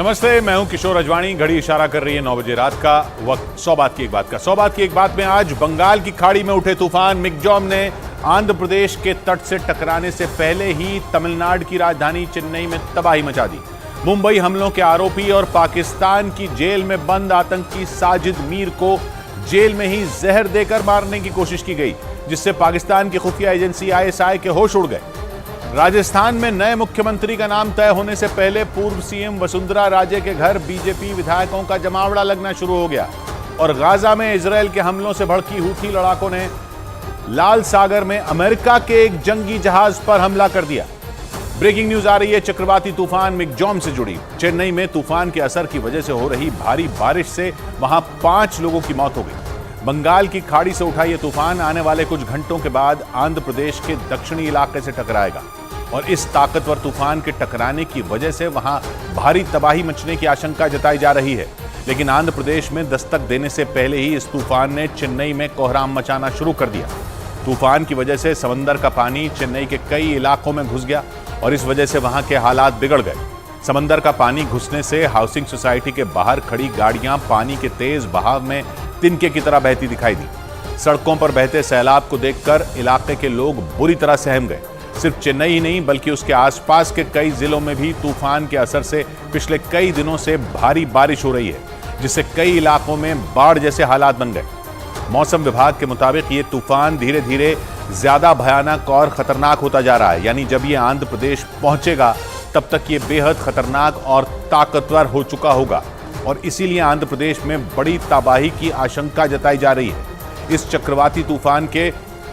नमस्ते, मैं हूं किशोर अजवाणी। घड़ी इशारा कर रही है 9 बजे रात का वक्त। 100 बात की एक बात का। 100 बात की एक बात में आज बंगाल की खाड़ी में उठे तूफान मिग्जॉम ने आंध्र प्रदेश के तट से टकराने से पहले ही तमिलनाडु की राजधानी चेन्नई में तबाही मचा दी। मुंबई हमलों के आरोपी और पाकिस्तान की जेल में बंद आतंकी साजिद मीर को जेल में ही जहर देकर मारने की कोशिश की गई, जिससे पाकिस्तान की खुफिया एजेंसी ISI के होश उड़ गए। राजस्थान में नए मुख्यमंत्री का नाम तय होने से पहले पूर्व CM वसुंधरा राजे के घर बीजेपी विधायकों का जमावड़ा लगना शुरू हो गया और गाजा में इजरायल के हमलों से भड़की हूथी लड़ाकों ने लाल सागर में अमेरिका के एक जंगी जहाज पर हमला कर दिया। ब्रेकिंग न्यूज आ रही है चक्रवाती तूफान मिग्जॉम से जुड़ी। चेन्नई में तूफान के असर की वजह से हो रही भारी बारिश से वहां 5 लोगों की मौत हो गई। बंगाल की खाड़ी से उठा यह तूफान आने वाले कुछ घंटों के बाद आंध्र प्रदेश के दक्षिणी इलाके से टकराएगा और इस ताकतवर तूफान के टकराने की वजह से वहां भारी तबाही मचने की आशंका जताई जा रही है। लेकिन आंध्र प्रदेश में दस्तक देने से पहले ही इस तूफान ने चेन्नई में कोहराम मचाना शुरू कर दिया। तूफान की वजह से समंदर का पानी चेन्नई के कई इलाकों में घुस गया और इस वजह से वहां के हालात बिगड़ गए। समंदर का पानी घुसने से हाउसिंग सोसाइटी के बाहर खड़ी गाड़ियां पानी के तेज बहाव में तिनके की तरह बहती दिखाई दी। सड़कों पर बहते सैलाब को देखकर इलाके के लोग बुरी तरह सहम गए। सिर्फ चेन्नई ही नहीं बल्कि उसके आसपास के कई जिलों में भी तूफान के असर से पिछले कई दिनों से भारी बारिश हो रही है, जिससे कई इलाकों में बाढ़ जैसे हालात बन गए। मौसम विभाग के मुताबिक ये तूफान धीरे धीरे ज्यादा भयानक और खतरनाक होता जा रहा है, यानी जब ये आंध्र प्रदेश पहुंचेगा तब तक ये बेहद खतरनाक और ताकतवर हो चुका होगा और इसीलिए आंध्र प्रदेश में बड़ी तबाही की आशंका जताई जा रही है। इस चक्रवाती तूफान के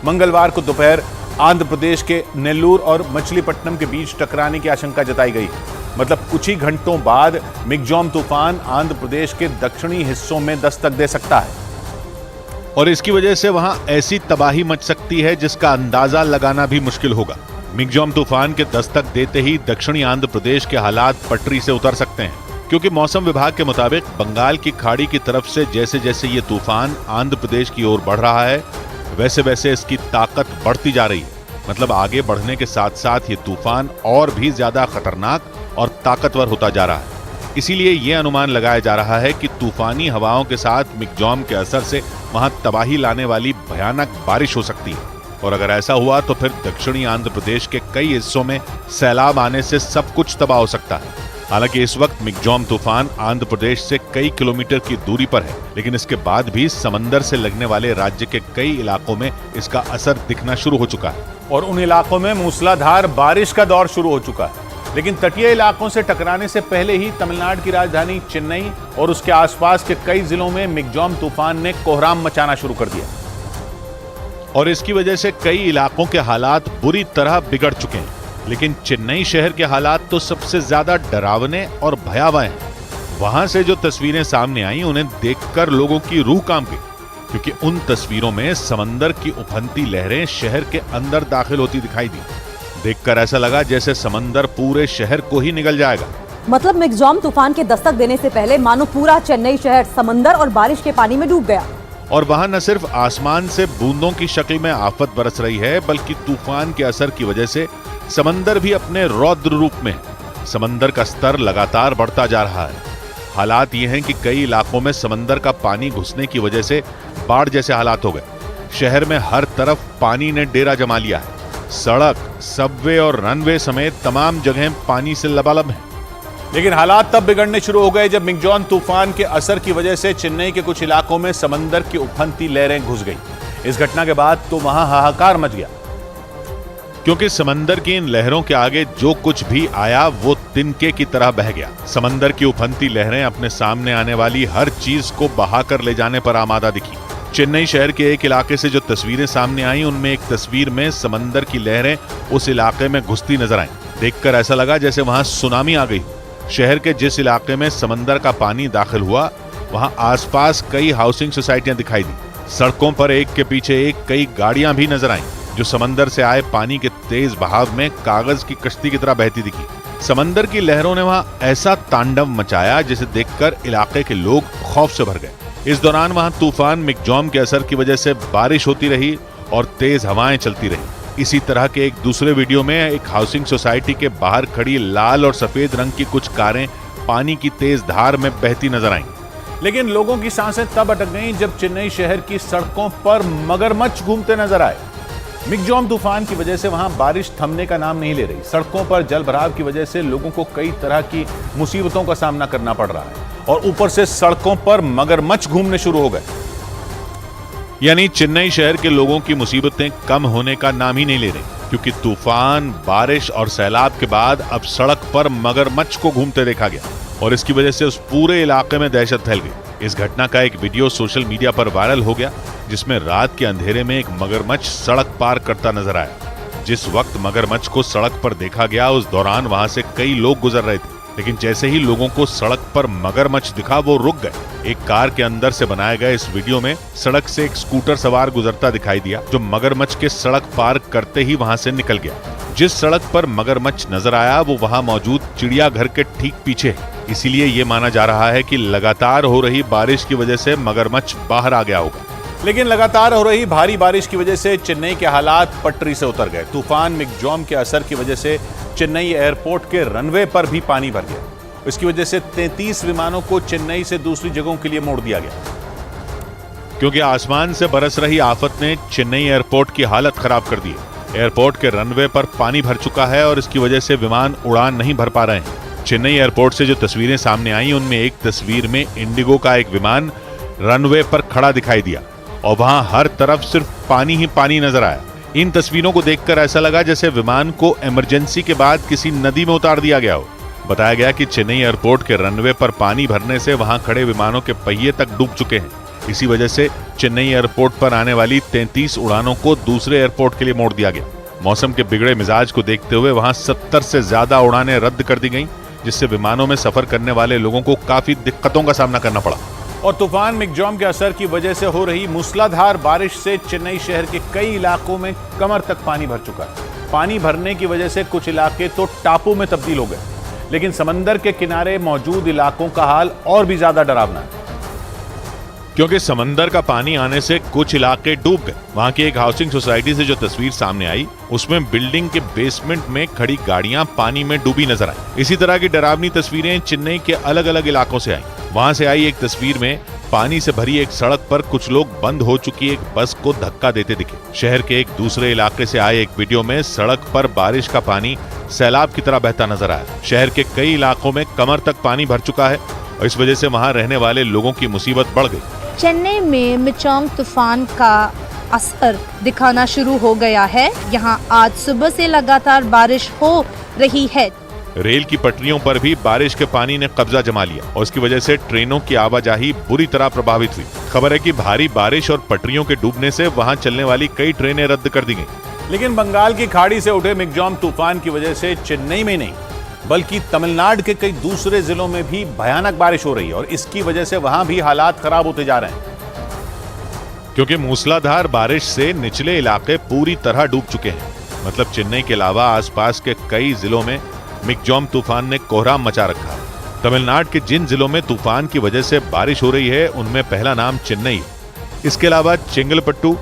मंगलवार को दोपहर आंध्र प्रदेश के नेल्लूर और मछलीपट्टनम के बीच टकराने की आशंका जताई गई है। मतलब कुछ ही घंटों बाद मिग्जॉम तूफान आंध्र प्रदेश के दक्षिणी हिस्सों में दस्तक दे सकता है और इसकी वजह से वहां ऐसी तबाही मच सकती है जिसका अंदाजा लगाना भी मुश्किल होगा। मिग्जॉम तूफान के दस्तक देते ही दक्षिणी आंध्र प्रदेश के हालात पटरी से उतर सकते हैं, क्योंकि मौसम विभाग के मुताबिक बंगाल की खाड़ी की तरफ से जैसे जैसे ये तूफान आंध्र प्रदेश की ओर बढ़ रहा है वैसे वैसे इसकी ताकत बढ़ती जा रही है। मतलब आगे बढ़ने के साथ साथ ये तूफान और भी ज्यादा खतरनाक और ताकतवर होता जा रहा है। इसीलिए ये अनुमान लगाया जा रहा है कि तूफानी हवाओं के साथ मिग्जॉम के असर से वहां तबाही लाने वाली भयानक बारिश हो सकती है और अगर ऐसा हुआ तो फिर दक्षिणी आंध्र प्रदेश के कई हिस्सों में सैलाब आने से सब कुछ तबाह हो सकता है। हालांकि इस वक्त मिग्जॉम तूफान आंध्र प्रदेश से कई किलोमीटर की दूरी पर है, लेकिन इसके बाद भी समंदर से लगने वाले राज्य के कई इलाकों में इसका असर दिखना शुरू हो चुका है और उन इलाकों में मूसलाधार बारिश का दौर शुरू हो चुका है। लेकिन तटीय इलाकों से टकराने से पहले ही तमिलनाडु की राजधानी चेन्नई और उसके आसपास के कई जिलों में मिग्जॉम तूफान ने कोहराम मचाना शुरू कर दिया और इसकी वजह से कई इलाकों के हालात बुरी तरह बिगड़ चुके हैं। लेकिन चेन्नई शहर के हालात तो सबसे ज्यादा डरावने और भयावह हैं। वहां से जो तस्वीरें सामने आई उन्हें देखकर लोगों की रूह कांप गई, क्योंकि उन तस्वीरों में समंदर की उफनती लहरें शहर के अंदर दाखिल होती दिखाई दी। देखकर ऐसा लगा जैसे समंदर पूरे शहर को ही निगल जाएगा। मतलब मिग्जॉम तूफान के दस्तक देने से पहले मानो पूरा चेन्नई शहर समंदर और बारिश के पानी में डूब गया और वहां न सिर्फ आसमान से बूंदों की शक्ल में आफत बरस रही है, बल्कि तूफान के असर की वजह से समंदर भी अपने रौद्र रूप में है। समंदर का स्तर लगातार बढ़ता जा रहा है। हालात ये हैं कि कई इलाकों में समंदर का पानी घुसने की वजह से बाढ़ जैसे हालात हो गए। शहर में हर तरफ पानी ने डेरा जमा लिया है। सड़क, सबवे और रनवे समेत तमाम जगहें पानी से लबालब हैं। लेकिन हालात तब बिगड़ने शुरू हो गए जब मिग्जॉम तूफान के असर की वजह से चेन्नई के कुछ इलाकों में समंदर की उफनती लहरें घुस गई। इस घटना के बाद तो वहां हाहाकार मच गया, क्योंकि समंदर की इन लहरों के आगे जो कुछ भी आया वो तिनके की तरह बह गया। समंदर की उफनती लहरें अपने सामने आने वाली हर चीज को बहाकर ले जाने पर आमादा दिखी। चेन्नई शहर के एक इलाके से जो तस्वीरें सामने आई उनमें एक तस्वीर में समंदर की लहरें उस इलाके में घुसती नजर आईं। देखकर ऐसा लगा जैसे वहां सुनामी आ गई। शहर के जिस इलाके में समंदर का पानी दाखिल हुआ वहां आसपास कई हाउसिंग सोसाइटियां दिखाई दी। सड़कों पर एक के पीछे एक कई गाड़ियां भी नजर आईं, जो समंदर से आए पानी के तेज बहाव में कागज की कश्ती की तरह बहती दिखी। समंदर की लहरों ने वहां ऐसा तांडव मचाया जिसे देखकर इलाके के लोग खौफ से भर गए। इस दौरान वहां तूफान मिग्जॉम के असर की वजह से बारिश होती रही और तेज हवाएं चलती रही। इसी तरह के एक दूसरे वीडियो में एक हाउसिंग सोसाइटी के बाहर खड़ी लाल और सफेद रंग की कुछ कारें पानी की तेज धार में बहती नजर आईं। लेकिन लोगों की सांसें तब अटक गईं जब चेन्नई शहर की सड़कों पर मगरमच्छ घूमते नजर आए। मिगजॉम तूफान की वजह से वहां बारिश थमने का नाम नहीं ले रही। सड़कों पर जलभराव की वजह से लोगों को कई तरह की मुसीबतों का सामना करना पड़ रहा है और ऊपर से सड़कों पर मगरमच्छ घूमने शुरू हो गए। यानी चेन्नई शहर के लोगों की मुसीबतें कम होने का नाम ही नहीं ले रही, क्योंकि तूफान, बारिश और सैलाब के बाद अब सड़क पर मगरमच्छ को घूमते देखा गया और इसकी वजह से उस पूरे इलाके में दहशत फैल गई। इस घटना का एक वीडियो सोशल मीडिया पर वायरल हो गया, जिसमें रात के अंधेरे में एक मगरमच्छ सड़क पार करता नजर आया। जिस वक्त मगरमच्छ को सड़क पर देखा गया, उस दौरान वहां से कई लोग गुजर रहे थे, लेकिन जैसे ही लोगों को सड़क पर मगरमच्छ दिखा, वो रुक गए। एक कार के अंदर से बनाए गए इस वीडियो में सड़क से एक स्कूटर सवार गुजरता दिखाई दिया, जो मगरमच्छ के सड़क पार करते ही वहां से निकल गया। जिस सड़क पर मगरमच्छ नजर आया वो वहां मौजूद चिड़ियाघर के ठीक पीछे है। इसीलिए ये माना जा रहा है कि लगातार हो रही बारिश की वजह से मगरमच्छ बाहर आ गया होगा। लेकिन लगातार हो रही भारी बारिश की वजह से चेन्नई के हालात पटरी से उतर गए। तूफान मिगजॉम के असर की वजह से चेन्नई एयरपोर्ट के रनवे पर भी पानी भर गया। इसकी वजह से 33 विमानों को चेन्नई से दूसरी जगहों के लिए मोड़ दिया गया, क्योंकि आसमान से बरस रही आफत ने चेन्नई एयरपोर्ट की हालत खराब कर दी है। एयरपोर्ट के रनवे पर पानी भर चुका है और इसकी वजह से विमान उड़ान नहीं भर पा रहे हैं। चेन्नई एयरपोर्ट से जो तस्वीरें सामने आई, उनमें एक तस्वीर में इंडिगो का एक विमान रनवे पर खड़ा दिखाई दिया और वहां हर तरफ सिर्फ पानी ही पानी नजर आया। इन तस्वीरों को देखकर ऐसा लगा जैसे विमान को इमरजेंसी के बाद किसी नदी में उतार दिया गया हो। बताया गया कि चेन्नई एयरपोर्ट के रनवे पर पानी भरने से वहां खड़े विमानों के पहिए तक डूब चुके हैं। इसी वजह से चेन्नई एयरपोर्ट पर आने वाली 33 उड़ानों को दूसरे एयरपोर्ट के लिए मोड़ दिया गया। मौसम के बिगड़े मिजाज को देखते हुए वहां 70 से ज्यादा उड़ानें रद्द कर दी गईं, जिससे विमानों में सफर करने वाले लोगों को काफी दिक्कतों का सामना करना पड़ा। और तूफान मिगजॉम के असर की वजह से हो रही मूसलाधार बारिश से चेन्नई शहर के कई इलाकों में कमर तक पानी भर चुका है। पानी भरने की वजह से कुछ इलाके तो टापू में तब्दील हो गए, लेकिन समंदर के किनारे मौजूद इलाकों का हाल और भी ज्यादा डरावना है, क्योंकि समंदर का पानी आने से कुछ इलाके डूब गए। वहां की एक हाउसिंग सोसाइटी से जो तस्वीर सामने आई, उसमें बिल्डिंग के बेसमेंट में खड़ी गाड़ियां पानी में डूबी नजर आई। इसी तरह की डरावनी तस्वीरें चेन्नई के अलग अलग इलाकों से आई। वहां से आई एक तस्वीर में पानी से भरी एक सड़क पर कुछ लोग बंद हो चुकी एक बस को धक्का देते दिखे। शहर के एक दूसरे इलाके से आए एक वीडियो में सड़क पर बारिश का पानी सैलाब की तरह बहता नजर आया। शहर के कई इलाकों में कमर तक पानी भर चुका है और इस वजह से वहां रहने वाले लोगों की मुसीबत बढ़ गई। चेन्नई में मिगजॉम तूफान का असर दिखाना शुरू हो गया है। यहाँ आज सुबह से लगातार बारिश हो रही है। रेल की पटरियों पर भी बारिश के पानी ने कब्जा जमा लिया और इसकी वजह से ट्रेनों की आवाजाही बुरी तरह प्रभावित हुई। खबर है कि भारी बारिश और पटरियों के डूबने से वहां चलने वाली कई ट्रेनें रद्द कर दी गईं। लेकिन बंगाल की खाड़ी से उठे मिगजॉम तूफान की वजह से चेन्नई में नहीं, बल्कि तमिलनाडु के कई दूसरे जिलों में भी भयानक बारिश हो रही है और इसकी वजह से वहां भी हालात खराब होते जा रहे हैं, क्योंकि मूसलाधार बारिश से निचले इलाके पूरी तरह डूब चुके हैं। मतलब चेन्नई के अलावा आसपास के कई जिलों में मिगजॉम तूफान ने कोहराम मचा रखा है। तमिलनाडु के जिन जिलों में तूफान की वजह से बारिश हो रही है, उनमें पहला नाम चेन्नई है। इसके अलावा चेंगलपट्टू,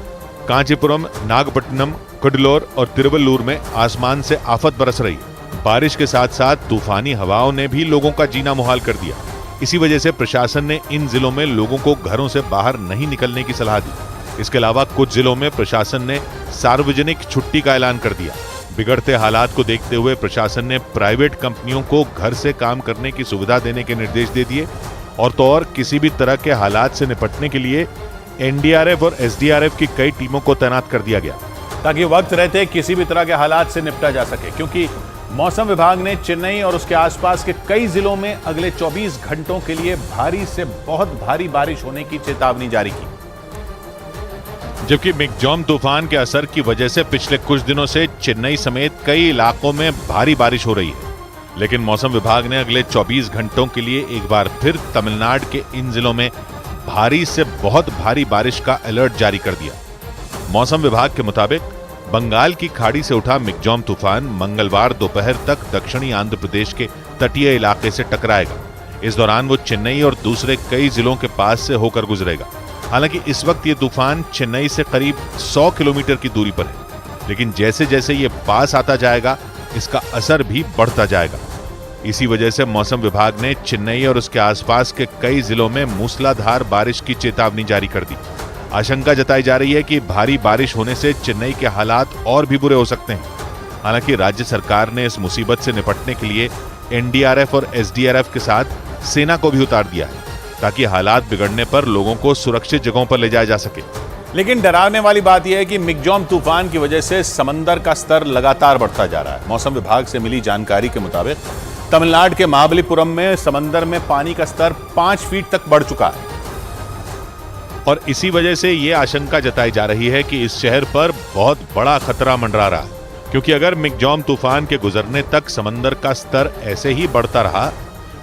कांचीपुरम, नागपट्टनम, कुडलोर और तिरुवल्लूर में आसमान से आफत बरस रही है। बारिश के साथ साथ तूफानी हवाओं ने भी लोगों का जीना मुहाल कर दिया। इसी वजह से प्रशासन ने इन जिलों में लोगों को घरों से बाहर नहीं निकलने की सलाह दी। इसके अलावा कुछ जिलों में प्रशासन ने सार्वजनिक छुट्टी का ऐलान कर दिया। बिगड़ते हालात को देखते हुए प्रशासन ने प्राइवेट कंपनियों को घर से काम करने की सुविधा देने के निर्देश दे दिए और तो और किसी भी तरह के हालात से निपटने के लिए एनडीआरएफ और एसडीआरएफ की कई टीमों को तैनात कर दिया गया, ताकि वक्त रहते किसी भी तरह के हालात से निपटा जा सके। क्योंकि मौसम विभाग ने चेन्नई और उसके आसपास के कई जिलों में अगले 24 घंटों के लिए भारी से बहुत भारी बारिश होने की चेतावनी जारी की। जबकि मिगजॉम तूफान के असर की वजह से पिछले कुछ दिनों से चेन्नई समेत कई इलाकों में भारी बारिश हो रही है, लेकिन मौसम विभाग ने अगले 24 घंटों के लिए एक बार फिर तमिलनाडु के इन जिलों में भारी से बहुत भारी बारिश का अलर्ट जारी कर दिया। मौसम विभाग के मुताबिक बंगाल की खाड़ी से उठा मिगजॉम तूफान मंगलवार दोपहर तक दक्षिणी आंध्र प्रदेश के तटीय इलाके से टकराएगा। इस दौरान वो चेन्नई और दूसरे कई जिलों के पास से होकर गुजरेगा। हालांकि इस वक्त ये तूफान चेन्नई से करीब 100 किलोमीटर की दूरी पर है, लेकिन जैसे जैसे ये पास आता जाएगा इसका असर भी बढ़ता जाएगा। इसी वजह से मौसम विभाग ने चेन्नई और उसके आसपास के कई जिलों में मूसलाधार बारिश की चेतावनी जारी कर दी। आशंका जताई जा रही है कि भारी बारिश होने से चेन्नई के हालात और भी बुरे हो सकते हैं। हालांकि राज्य सरकार ने इस मुसीबत से निपटने के लिए एनडीआरएफ और एसडीआरएफ के साथ सेना को भी उतार दिया है, ताकि हालात बिगड़ने पर लोगों को सुरक्षित जगहों पर ले जाया जा सके। लेकिन डरावने वाली बात यह है कि मिगजॉम तूफान की वजह से समंदर का स्तर लगातार बढ़ता जा रहा है। मौसम विभाग से मिली जानकारी के मुताबिक तमिलनाडु के महाबलीपुरम में समंदर में पानी का स्तर 5 फीट तक बढ़ चुका है और इसी वजह से यह आशंका जताई जा रही है कि इस शहर पर बहुत बड़ा खतरा मंडरा रहा है, क्योंकि अगर मिगजॉम तूफान के गुजरने तक समंदर का स्तर ऐसे ही बढ़ता रहा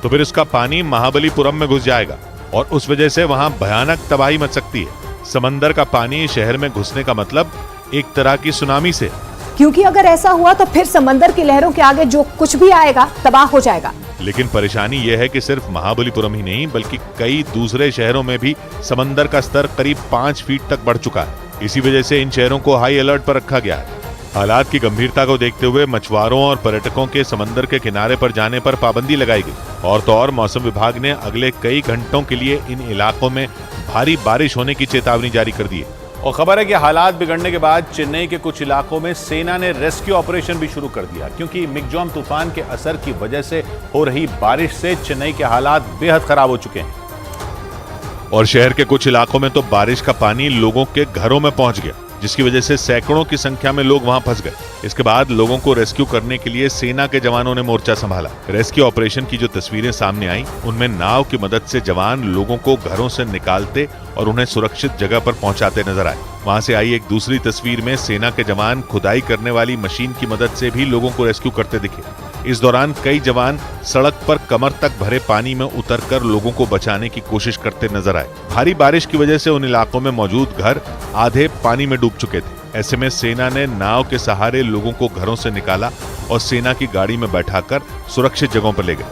तो फिर उसका पानी महाबलीपुरम में घुस जाएगा और उस वजह से वहां भयानक तबाही मच सकती है। समंदर का पानी शहर में घुसने का मतलब एक तरह की सुनामी से, क्योंकि अगर ऐसा हुआ तो फिर समंदर की लहरों के आगे जो कुछ भी आएगा तबाह हो जाएगा। लेकिन परेशानी यह है कि सिर्फ महाबलीपुरम ही नहीं बल्कि कई दूसरे शहरों में भी समंदर का स्तर करीब 5 फीट तक बढ़ चुका है। इसी वजह से इन शहरों को हाई अलर्ट पर रखा गया है। हालात की गंभीरता को देखते हुए मछुआरों और पर्यटकों के समंदर के किनारे पर जाने पर पाबंदी लगाई गई। और तो और मौसम विभाग ने अगले कई घंटों के लिए इन इलाकों में भारी बारिश होने की चेतावनी जारी कर दी है। और खबर है कि हालात बिगड़ने के बाद चेन्नई के कुछ इलाकों में सेना ने रेस्क्यू ऑपरेशन भी शुरू कर दिया, क्योंकि मिगजॉम तूफान के असर की वजह से हो रही बारिश से चेन्नई के हालात बेहद खराब हो चुके हैं और शहर के कुछ इलाकों में तो बारिश का पानी लोगों के घरों में पहुंच गया, जिसकी वजह से सैकड़ों की संख्या में लोग वहां फंस गए। इसके बाद लोगों को रेस्क्यू करने के लिए सेना के जवानों ने मोर्चा संभाला। रेस्क्यू ऑपरेशन की जो तस्वीरें सामने आई उनमें नाव की मदद से जवान लोगों को घरों से निकालते और उन्हें सुरक्षित जगह पर पहुंचाते नजर आए। वहां से आई एक दूसरी तस्वीर में सेना के जवान खुदाई करने वाली मशीन की मदद से भी लोगों को रेस्क्यू करते दिखे। इस दौरान कई जवान सड़क पर कमर तक भरे पानी में उतरकर लोगों को बचाने की कोशिश करते नजर आए। भारी बारिश की वजह से उन इलाकों में मौजूद घर आधे पानी में डूब चुके थे। ऐसे में सेना ने नाव के सहारे लोगों को घरों से निकाला और सेना की गाड़ी में बैठाकर सुरक्षित जगहों पर ले गए।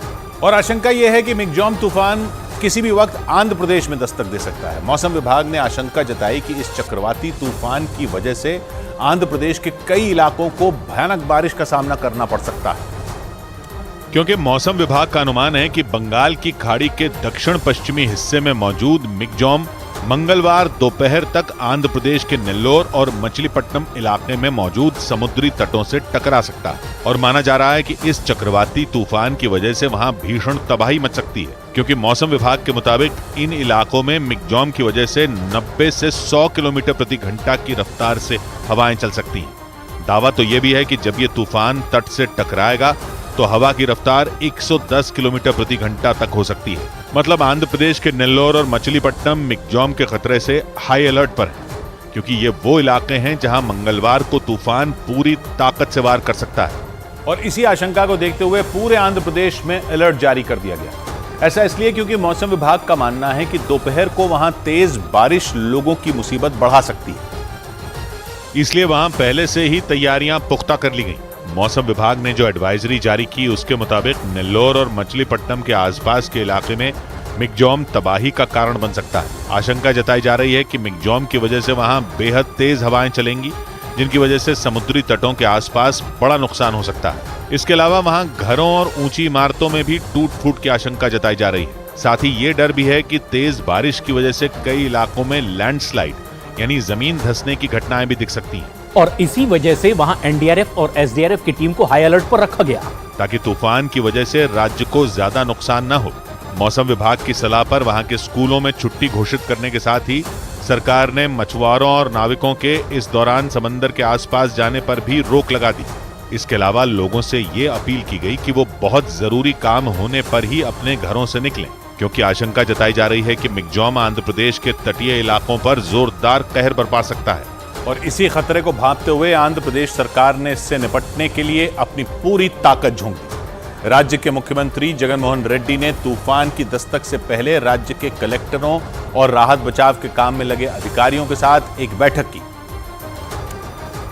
और आशंका यह है कि मिगजॉम तूफान किसी भी वक्त आंध्र प्रदेश में दस्तक दे सकता है। मौसम विभाग ने आशंका जताई कि इस चक्रवाती तूफान की वजह से आंध्र प्रदेश के कई इलाकों को भयानक बारिश का सामना करना पड़ सकता है, क्योंकि मौसम विभाग का अनुमान है कि बंगाल की खाड़ी के दक्षिण पश्चिमी हिस्से में मौजूद मिगजॉम मंगलवार दोपहर तक आंध्र प्रदेश के नेल्लोर और मछलीपट्टनम इलाके में मौजूद समुद्री तटों से टकरा सकता है और माना जा रहा है कि इस चक्रवाती तूफान की वजह से वहां भीषण तबाही मच सकती है, क्योंकि मौसम विभाग के मुताबिक इन इलाकों में मिगजॉम की वजह से 90 से 100 किलोमीटर प्रति घंटा की रफ्तार से हवाएं चल सकती हैं। दावा तो यह भी है कि जब ये तूफान तट से टकराएगा तो हवा की रफ्तार 110 किलोमीटर प्रति घंटा तक हो सकती है। मतलब आंध्र प्रदेश के नेल्लोर और मछलीपट्टनम मिगजॉम के खतरे से हाई अलर्ट पर है, क्योंकि ये वो इलाके हैं जहां मंगलवार को तूफान पूरी ताकत से वार कर सकता है। और इसी आशंका को देखते हुए पूरे आंध्र प्रदेश में अलर्ट जारी कर दिया गया। ऐसा इसलिए क्योंकि मौसम विभाग का मानना है कि दोपहर को वहां तेज बारिश लोगों की मुसीबत बढ़ा सकती है, इसलिए वहां पहले से ही तैयारियां पुख्ता कर ली गई। मौसम विभाग ने जो एडवाइजरी जारी की उसके मुताबिक नेल्लोर और मछलीपट्टनम के आसपास के इलाके में मिगजॉम तबाही का कारण बन सकता है। आशंका जताई जा रही है कि मिगजॉम की वजह से वहां बेहद तेज हवाएं चलेंगी, जिनकी वजह से समुद्री तटों के आसपास बड़ा नुकसान हो सकता है। इसके अलावा वहां घरों और ऊंची इमारतों में भी टूट फूट की आशंका जताई जा रही है। साथ ही ये डर भी है कि तेज बारिश की वजह से कई इलाकों में लैंडस्लाइड यानी जमीन धंसने की घटनाएं भी दिख सकती हैं। और इसी वजह से वहां एनडीआरएफ और एसडीआरएफ की टीम को हाई अलर्ट पर रखा गया, ताकि तूफान की वजह से राज्य को ज्यादा नुकसान न हो। मौसम विभाग की सलाह पर वहां के स्कूलों में छुट्टी घोषित करने के साथ ही सरकार ने मछुआरों और नाविकों के इस दौरान समंदर के आसपास जाने पर भी रोक लगा दी। इसके अलावा लोगों से ये अपील की गई कि वो बहुत जरूरी काम होने पर ही अपने घरों से निकलें, क्योंकि आशंका जताई जा रही है कि मिगजॉम आंध्र प्रदेश के तटीय इलाकों पर जोरदार कहर बरपा सकता है। और इसी खतरे को भांपते हुए आंध्र प्रदेश सरकार ने इससे निपटने के लिए अपनी पूरी ताकत झोंक दी। राज्य के मुख्यमंत्री जगनमोहन रेड्डी ने तूफान की दस्तक से पहले राज्य के कलेक्टरों और राहत बचाव के काम में लगे अधिकारियों के साथ एक बैठक की,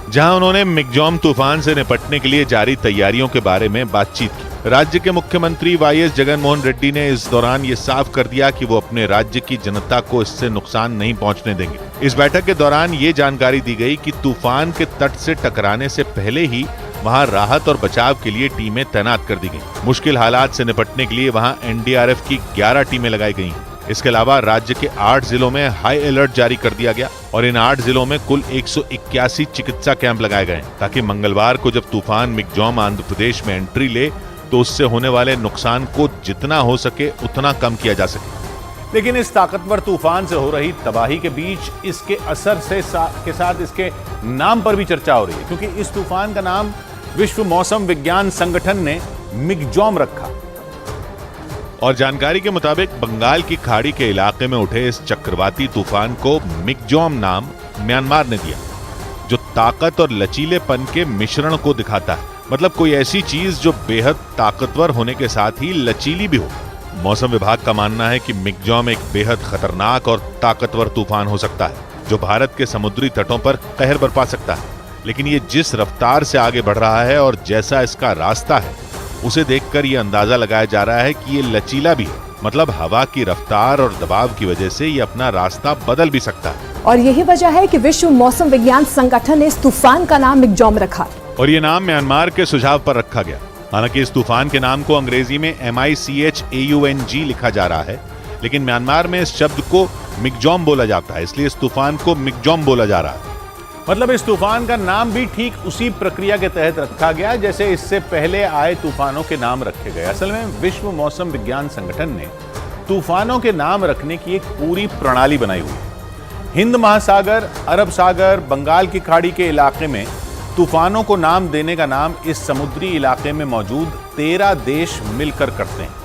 जहां उन्होंने मिगजॉम तूफान से निपटने के लिए जारी तैयारियों के बारे में बातचीत की। राज्य के मुख्यमंत्री वाईएस जगनमोहन रेड्डी ने इस दौरान ये साफ कर दिया कि वो अपने राज्य की जनता को इससे नुकसान नहीं पहुंचने देंगे। इस बैठक के दौरान ये जानकारी दी गई कि तूफान के तट से टकराने से पहले ही वहां राहत और बचाव के लिए टीमें तैनात कर दी गई। मुश्किल हालात से निपटने के लिए वहां एनडीआरएफ की 11 टीमें लगाई गई हैं। इसके अलावा राज्य के 8 जिलों में हाई अलर्ट जारी कर दिया गया और इन 8 जिलों में कुल 181 चिकित्सा कैंप लगाए गए ताकि मंगलवार को जब तूफान मिगजॉम आंध्र प्रदेश में एंट्री ले तो उससे होने वाले नुकसान को जितना हो सके उतना कम किया जा सके। लेकिन इस ताकतवर तूफान से हो रही तबाही के बीच इसके असर के साथ इसके नाम पर भी चर्चा हो रही है, क्योंकि इस तूफान का नाम विश्व मौसम विज्ञान संगठन ने मिगजॉम रखा और जानकारी के मुताबिक बंगाल की खाड़ी के इलाके में उठे इस चक्रवाती तूफान को मिगजॉम नाम म्यांमार ने दिया, जो ताकत और लचीलेपन के मिश्रण को दिखाता है। मतलब कोई ऐसी चीज जो बेहद ताकतवर होने के साथ ही लचीली भी हो। मौसम विभाग का मानना है कि मिगजॉम एक बेहद खतरनाक और ताकतवर तूफान हो सकता है जो भारत के समुद्री तटों पर कहर बरपा सकता है। लेकिन ये जिस रफ्तार से आगे बढ़ रहा है और जैसा इसका रास्ता है उसे देखकर ये अंदाजा लगाया जा रहा है कि ये लचीला भी है। मतलब हवा की रफ्तार और दबाव की वजह से ये अपना रास्ता बदल भी सकता है। और यही वजह है कि विश्व मौसम विज्ञान संगठन ने इस तूफान का नाम मिगजॉम रखा और ये नाम म्यांमार के सुझाव पर रखा गया। हालांकि इस तूफान के नाम को अंग्रेजी में MICHAUNG लिखा जा रहा है, लेकिन म्यांमार में इस शब्द को मिगजॉम बोला जाता है, इसलिए इस तूफान को मिगजॉम बोला जा रहा है। मतलब इस तूफान का नाम भी ठीक उसी प्रक्रिया के तहत रखा गया जैसे इससे पहले आए तूफानों के नाम रखे गए। असल में विश्व मौसम विज्ञान संगठन ने तूफानों के नाम रखने की एक पूरी प्रणाली बनाई हुई है। हिंद महासागर, अरब सागर, बंगाल की खाड़ी के इलाके में तूफानों को नाम देने का नाम इस समुद्री इलाके में मौजूद 13 देश मिलकर करते हैं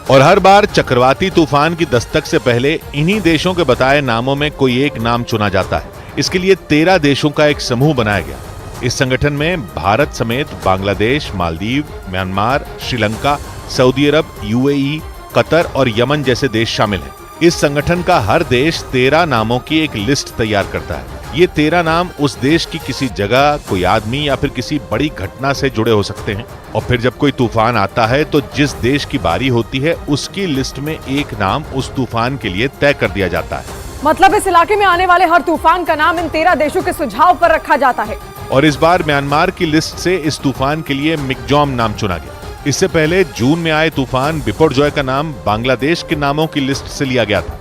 और हर बार चक्रवाती तूफान की दस्तक से पहले इन्हीं देशों के बताए नामों में कोई एक नाम चुना जाता है। इसके लिए 13 देशों का एक समूह बनाया गया। इस संगठन में भारत समेत बांग्लादेश, मालदीव, म्यांमार, श्रीलंका, सऊदी अरब, UAE, कतर और यमन जैसे देश शामिल हैं। इस संगठन का हर देश 13 नामों की एक लिस्ट तैयार करता है। ये 13 नाम उस देश की किसी जगह, कोई आदमी या फिर किसी बड़ी घटना से जुड़े हो सकते हैं और फिर जब कोई तूफान आता है तो जिस देश की बारी होती है उसकी लिस्ट में एक नाम उस तूफान के लिए तय कर दिया जाता है। मतलब इस इलाके में आने वाले हर तूफान का नाम इन 13 देशों के सुझाव पर रखा जाता है। और इस बार म्यांमार की लिस्ट से इस तूफान के लिए मिगजॉम नाम चुना गया। इससे पहले जून में आए तूफान बिपरजॉय का नाम बांग्लादेश के नामों की लिस्ट से लिया गया था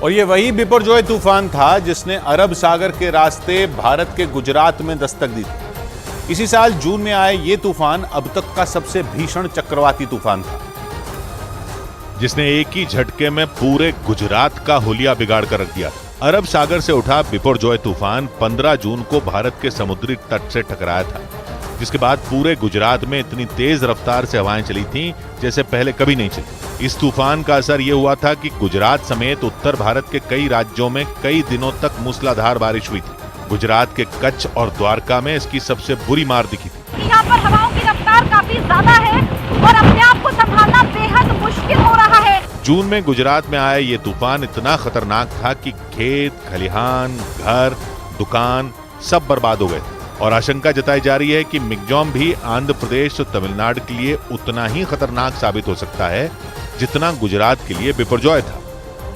और ये वही बिपरजॉय तूफान था जिसने अरब सागर के रास्ते भारत के गुजरात में दस्तक दी थी। इसी साल जून में आए ये तूफान अब तक का सबसे भीषण चक्रवाती तूफान था, जिसने एक ही झटके में पूरे गुजरात का हुलिया बिगाड़ कर रख दिया। अरब सागर से उठा बिपरजॉय तूफान 15 जून को भारत के समुद्री तट से टकराया था, जिसके बाद पूरे गुजरात में इतनी तेज रफ्तार से हवाएं चली थीं जैसे पहले कभी नहीं चली। इस तूफान का असर यह हुआ था कि गुजरात समेत उत्तर भारत के कई राज्यों में कई दिनों तक मूसलाधार बारिश हुई थी। गुजरात के कच्छ और द्वारका में इसकी सबसे बुरी मार दिखी थी। यहाँ पर हवाओं की रफ्तार काफी ज्यादा है और अपने आप को संभालना बेहद मुश्किल हो रहा है। जून में गुजरात में आया ये तूफान इतना खतरनाक था कि खेत, खलिहान, घर, दुकान सब बर्बाद हो गए और आशंका जताई जा रही है कि मिगजॉम भी आंध्र प्रदेश और तमिलनाडु के लिए उतना ही खतरनाक साबित हो सकता है जितना गुजरात के लिए बिपरजॉय था।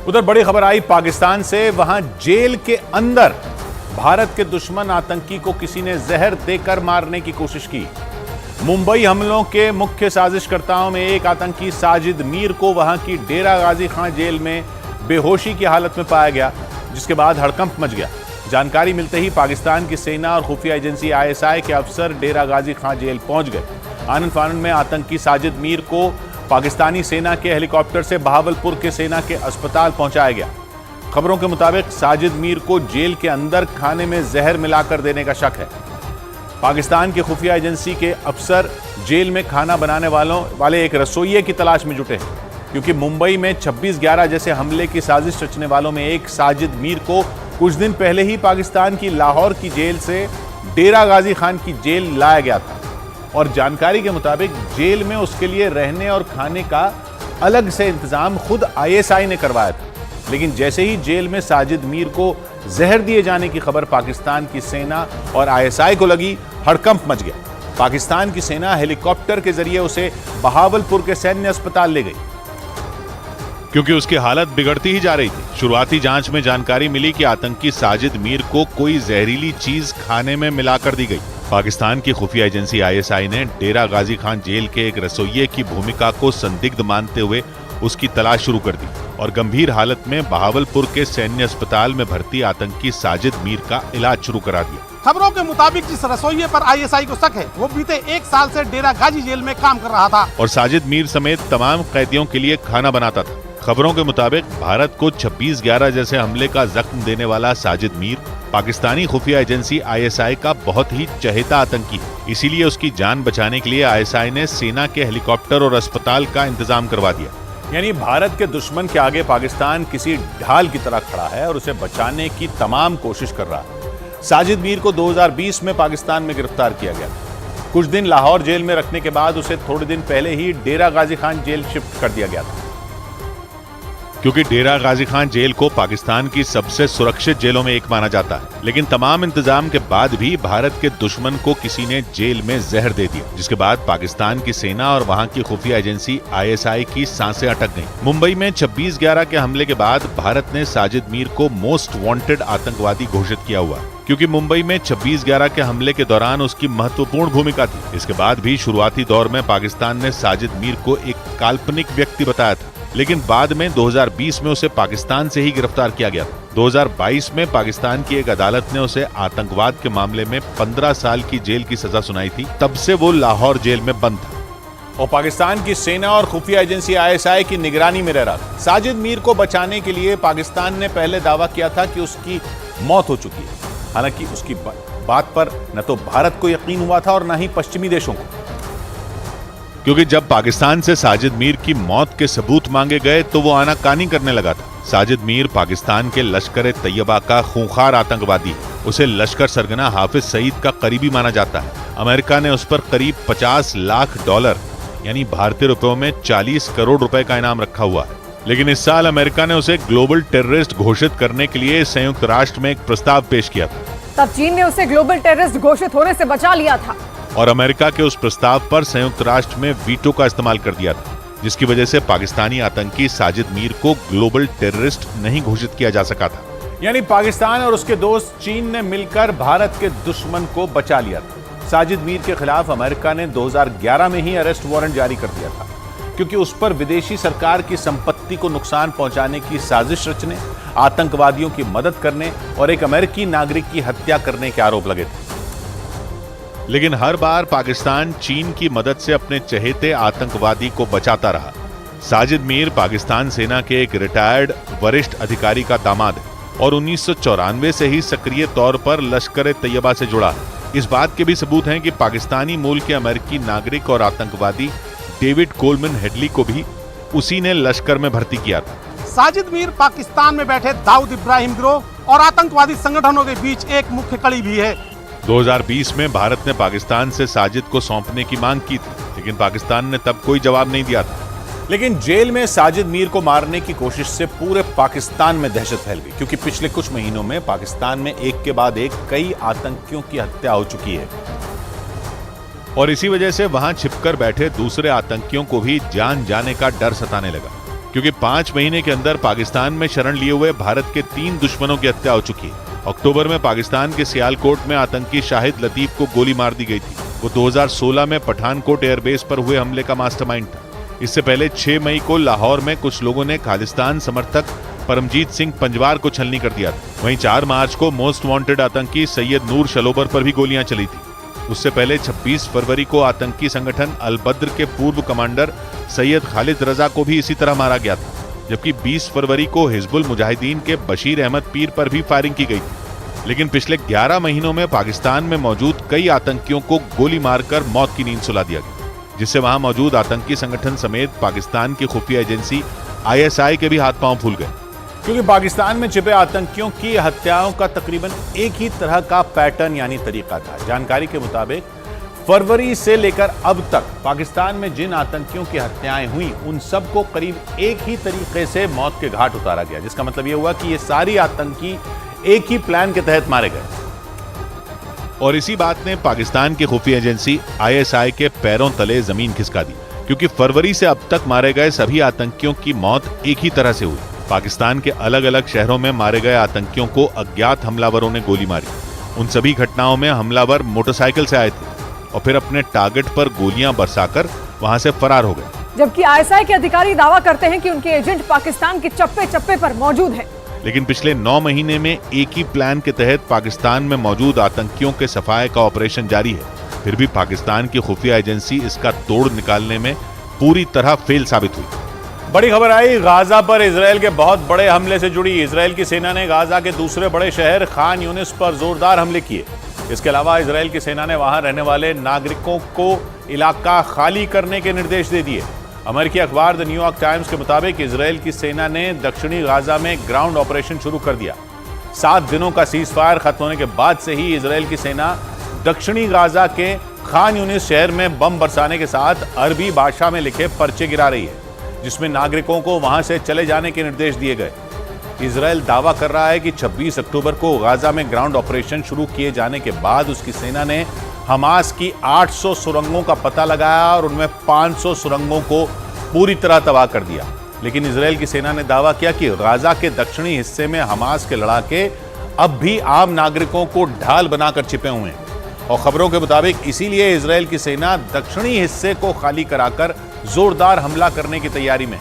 उधर बड़ी खबर आई पाकिस्तान से। वहां जेल के अंदर भारत के दुश्मन आतंकी को किसी ने जहर देकर मारने की कोशिश की। मुंबई हमलों के मुख्य साजिशकर्ताओं में एक आतंकी साजिद मीर को वहां की डेरा गाजी खां जेल में बेहोशी की हालत में पाया गया, जिसके बाद हड़कंप मच गया। जानकारी मिलते ही पाकिस्तान की सेना और खुफिया एजेंसी ISI के अफसर डेरा गाजी खां जेल पहुंच गए। आनन फानन में आतंकी साजिद मीर को पाकिस्तानी सेना के हेलीकॉप्टर से बहावलपुर के सेना के अस्पताल पहुंचाया गया। खबरों के मुताबिक साजिद मीर को जेल के अंदर खाने में जहर मिलाकर देने का शक है। पाकिस्तान की खुफिया एजेंसी के अफसर जेल में खाना बनाने वाले एक रसोइये की तलाश में जुटे हैं, क्योंकि मुंबई में 26/11 जैसे हमले की साजिश रचने वालों में एक साजिद मीर को कुछ दिन पहले ही पाकिस्तान की लाहौर की जेल से डेरा गाजी खान की जेल लाया गया था और जानकारी के मुताबिक जेल में उसके लिए रहने और खाने का अलग से इंतजाम खुद ISI ने करवाया था। लेकिन जैसे ही जेल में साजिद मीर को जहर दिए जाने की खबर पाकिस्तान की सेना और ISI को लगी, हड़कंप मच गया। पाकिस्तान की सेना हेलीकॉप्टर के जरिए उसे बहावलपुर के सैन्य अस्पताल ले गई, क्योंकि उसकी हालत बिगड़ती ही जा रही थी। शुरुआती जांच में जानकारी मिली कि आतंकी साजिद मीर को कोई जहरीली चीज खाने में मिलाकर दी गई। पाकिस्तान की खुफिया एजेंसी आईएसआई ने डेरा गाजी खान जेल के एक रसोइये की भूमिका को संदिग्ध मानते हुए उसकी तलाश शुरू कर दी और गंभीर हालत में बहावलपुर के सैन्य अस्पताल में भर्ती आतंकी साजिद मीर का इलाज शुरू करा दिया। खबरों के मुताबिक जिस रसोइये पर आईएसआई को शक है वो बीते 1 साल से डेरा गाजी जेल में काम कर रहा था और साजिद मीर समेत तमाम कैदियों के लिए खाना बनाता था। खबरों के मुताबिक भारत को 26/11 जैसे हमले का जख्म देने वाला साजिद मीर पाकिस्तानी खुफिया एजेंसी आईएसआई का बहुत ही चहेता आतंकी है। इसीलिए उसकी जान बचाने के लिए आईएसआई ने सेना के हेलीकॉप्टर और अस्पताल का इंतजाम करवा दिया। यानी भारत के दुश्मन के आगे पाकिस्तान किसी ढाल की तरह खड़ा है और उसे बचाने की तमाम कोशिश कर रहा है। साजिद मीर को 2020 में पाकिस्तान में गिरफ्तार किया गया। कुछ दिन लाहौर जेल में रखने के बाद उसे थोड़े दिन पहले ही डेरा गाजी खान जेल शिफ्ट कर दिया गया था, क्योंकि डेरा गाजी खान जेल को पाकिस्तान की सबसे सुरक्षित जेलों में एक माना जाता है। लेकिन तमाम इंतजाम के बाद भी भारत के दुश्मन को किसी ने जेल में जहर दे दिया, जिसके बाद पाकिस्तान की सेना और वहां की खुफिया एजेंसी आईएसआई की सांसें अटक गईं। मुंबई में 26/11 के हमले के बाद भारत ने साजिद मीर को मोस्ट वांटेड आतंकवादी घोषित किया हुआ, क्योंकि मुंबई में 26/11 के हमले के दौरान उसकी महत्वपूर्ण भूमिका थी। इसके बाद भी शुरुआती दौर में पाकिस्तान ने साजिद मीर को एक काल्पनिक व्यक्ति बताया था, लेकिन बाद में 2020 में उसे पाकिस्तान से ही गिरफ्तार किया गया। 2022 में पाकिस्तान की एक अदालत ने उसे आतंकवाद के मामले में 15 साल की जेल की सजा सुनाई थी। तब से वो लाहौर जेल में बंद था और पाकिस्तान की सेना और खुफिया एजेंसी आईएसआई की निगरानी में रह रहा था। साजिद मीर को बचाने के लिए पाकिस्तान ने पहले दावा किया था कि उसकी मौत हो चुकी है। हालांकि उसकी बात पर न तो भारत को यकीन हुआ था और न ही पश्चिमी देशों को, क्योंकि जब पाकिस्तान से साजिद मीर की मौत के सबूत मांगे गए तो वो आनाकानी करने लगा था। साजिद मीर पाकिस्तान के लश्कर तैयबा का खूंखार आतंकवादी है। उसे लश्कर सरगना हाफिज सईद का करीबी माना जाता है। अमेरिका ने उस पर करीब $50 लाख यानी भारतीय रुपयों में 40 करोड़ रुपए का इनाम रखा हुआ है। लेकिन इस साल अमेरिका ने उसे ग्लोबल टेररिस्ट घोषित करने के लिए संयुक्त राष्ट्र में एक प्रस्ताव पेश किया था। तब चीन ने उसे ग्लोबल टेररिस्ट घोषित होने से बचा लिया था और अमेरिका के उस प्रस्ताव पर संयुक्त राष्ट्र में वीटो का इस्तेमाल कर दिया था, जिसकी वजह से पाकिस्तानी आतंकी साजिद मीर को ग्लोबल टेररिस्ट नहीं घोषित किया जा सका था। यानी पाकिस्तान और उसके दोस्त चीन ने मिलकर भारत के दुश्मन को बचा लिया था। साजिद मीर के खिलाफ अमेरिका ने 2011 में ही अरेस्ट वारंट जारी कर दिया था, क्योंकि उस पर विदेशी सरकार की संपत्ति को नुकसान पहुंचाने की साजिश रचने, आतंकवादियों की मदद करने और एक अमेरिकी नागरिक की हत्या करने के आरोप लगे थे। लेकिन हर बार पाकिस्तान चीन की मदद से अपने चहेते आतंकवादी को बचाता रहा। साजिद मीर पाकिस्तान सेना के एक रिटायर्ड वरिष्ठ अधिकारी का दामाद है और 1994 से ही सक्रिय तौर पर लश्कर तैयबा से जुड़ा है। इस बात के भी सबूत हैं कि पाकिस्तानी मूल के अमेरिकी नागरिक और आतंकवादी डेविड कोलमन हेडली को भी उसी ने लश्कर में भर्ती किया था। साजिद मीर पाकिस्तान में बैठे दाऊद इब्राहिम गिरोह और आतंकवादी संगठनों के बीच एक मुख्य कड़ी भी है। 2020 में भारत ने पाकिस्तान से साजिद को सौंपने की मांग की थी, लेकिन पाकिस्तान ने तब कोई जवाब नहीं दिया था। लेकिन जेल में साजिद मीर को मारने की कोशिश से पूरे पाकिस्तान में दहशत फैल गई, क्योंकि पिछले कुछ महीनों में पाकिस्तान में एक के बाद एक कई आतंकियों की हत्या हो चुकी है और इसी वजह से वहां छिपकर बैठे दूसरे आतंकियों को भी जान जाने का डर सताने लगा, क्योंकि 5 महीने के अंदर पाकिस्तान में शरण लिए हुए भारत के 3 दुश्मनों की हत्या हो चुकी है। अक्टूबर में पाकिस्तान के सियालकोट में आतंकी शाहिद लतीफ को गोली मार दी गई थी। वो 2016 में पठानकोट एयरबेस पर हुए हमले का मास्टरमाइंड था। इससे पहले 6 मई को लाहौर में कुछ लोगों ने खालिस्तान समर्थक परमजीत सिंह पंजवार को छलनी कर दिया था। वहीं 4 मार्च को मोस्ट वांटेड आतंकी सैयद नूर शलोबर पर भी गोलियां चली थी। उससे पहले 26 फरवरी को आतंकी संगठन अल बद्र के पूर्व कमांडर सैयद खालिद रजा को भी इसी तरह मारा गया था, जबकि 20 फरवरी को हिजबुल मुजाहिदीन के बशीर अहमद पीर पर भी फायरिंग की गई थी। लेकिन पिछले 11 महीनों में पाकिस्तान में मौजूद कई आतंकियों को गोली मारकर मौत की नींद सुला दिया गया, जिससे वहां मौजूद आतंकी संगठन समेत पाकिस्तान की खुफिया एजेंसी ISI के भी हाथ पांव फूल गए, क्योंकि पाकिस्तान में छिपे आतंकियों की हत्याओं का तकरीबन एक ही तरह का पैटर्न यानी तरीका था। जानकारी के मुताबिक फरवरी से लेकर अब तक पाकिस्तान में जिन आतंकियों की हत्याएं हुई उन सबको करीब एक ही तरीके से मौत के घाट उतारा गया, जिसका मतलब यह हुआ कि ये सारी आतंकी एक ही प्लान के तहत मारे गए। और इसी बात ने पाकिस्तान की खुफिया एजेंसी ISI के पैरों तले जमीन खिसका दी, क्योंकि फरवरी से अब तक मारे गए सभी आतंकियों की मौत एक ही तरह से हुई। पाकिस्तान के अलग अलग शहरों में मारे गए आतंकियों को अज्ञात हमलावरों ने गोली मारी। उन सभी घटनाओं में हमलावर मोटरसाइकिल से आए थे और फिर अपने टारगेट पर गोलियां बरसाकर वहां से फरार हो गए। जबकि आईएसआई के अधिकारी दावा करते हैं कि उनके एजेंट पाकिस्तान के चप्पे चप्पे पर मौजूद हैं। लेकिन पिछले 9 महीने में एक ही प्लान के तहत पाकिस्तान में मौजूद आतंकियों के सफाये का ऑपरेशन जारी है। फिर भी पाकिस्तान की खुफिया एजेंसी इसका तोड़ निकालने में पूरी तरह फेल साबित हुई। बड़ी खबर आई गाजा पर इजरायल के बहुत बड़े हमले से जुड़ी। इजरायल की सेना ने गाजा के दूसरे बड़े शहर खान यूनिस पर जोरदार हमले किए। इसके अलावा इजरायल की सेना ने वहां रहने वाले नागरिकों को इलाका खाली करने के निर्देश दे दिए। अमेरिकी अखबार द न्यूयॉर्क टाइम्स के मुताबिक इजरायल की सेना ने दक्षिणी गाजा में ग्राउंड ऑपरेशन शुरू कर दिया। 7 दिनों का सीज फायर खत्म होने के बाद से ही इजरायल की सेना दक्षिणी गाजा के खान यूनिस शहर में बम बरसाने के साथ अरबी भाषा में लिखे पर्चे गिरा रही है, जिसमें नागरिकों को वहां से चले जाने के निर्देश दिए गए। इजरायल दावा कर रहा है कि 26 अक्टूबर को गाजा में ग्राउंड ऑपरेशन शुरू किए जाने के बाद उसकी सेना ने हमास की 800 सुरंगों का पता लगाया और उनमें 500 सुरंगों को पूरी तरह तबाह कर दिया। लेकिन इजरायल की सेना ने दावा किया कि गाजा के दक्षिणी हिस्से में हमास के लड़ाके अब भी आम नागरिकों को ढाल बनाकर छिपे हुए हैं और खबरों के मुताबिक इसीलिए इजरायल की सेना दक्षिणी हिस्से को खाली कराकर जोरदार हमला करने की तैयारी में,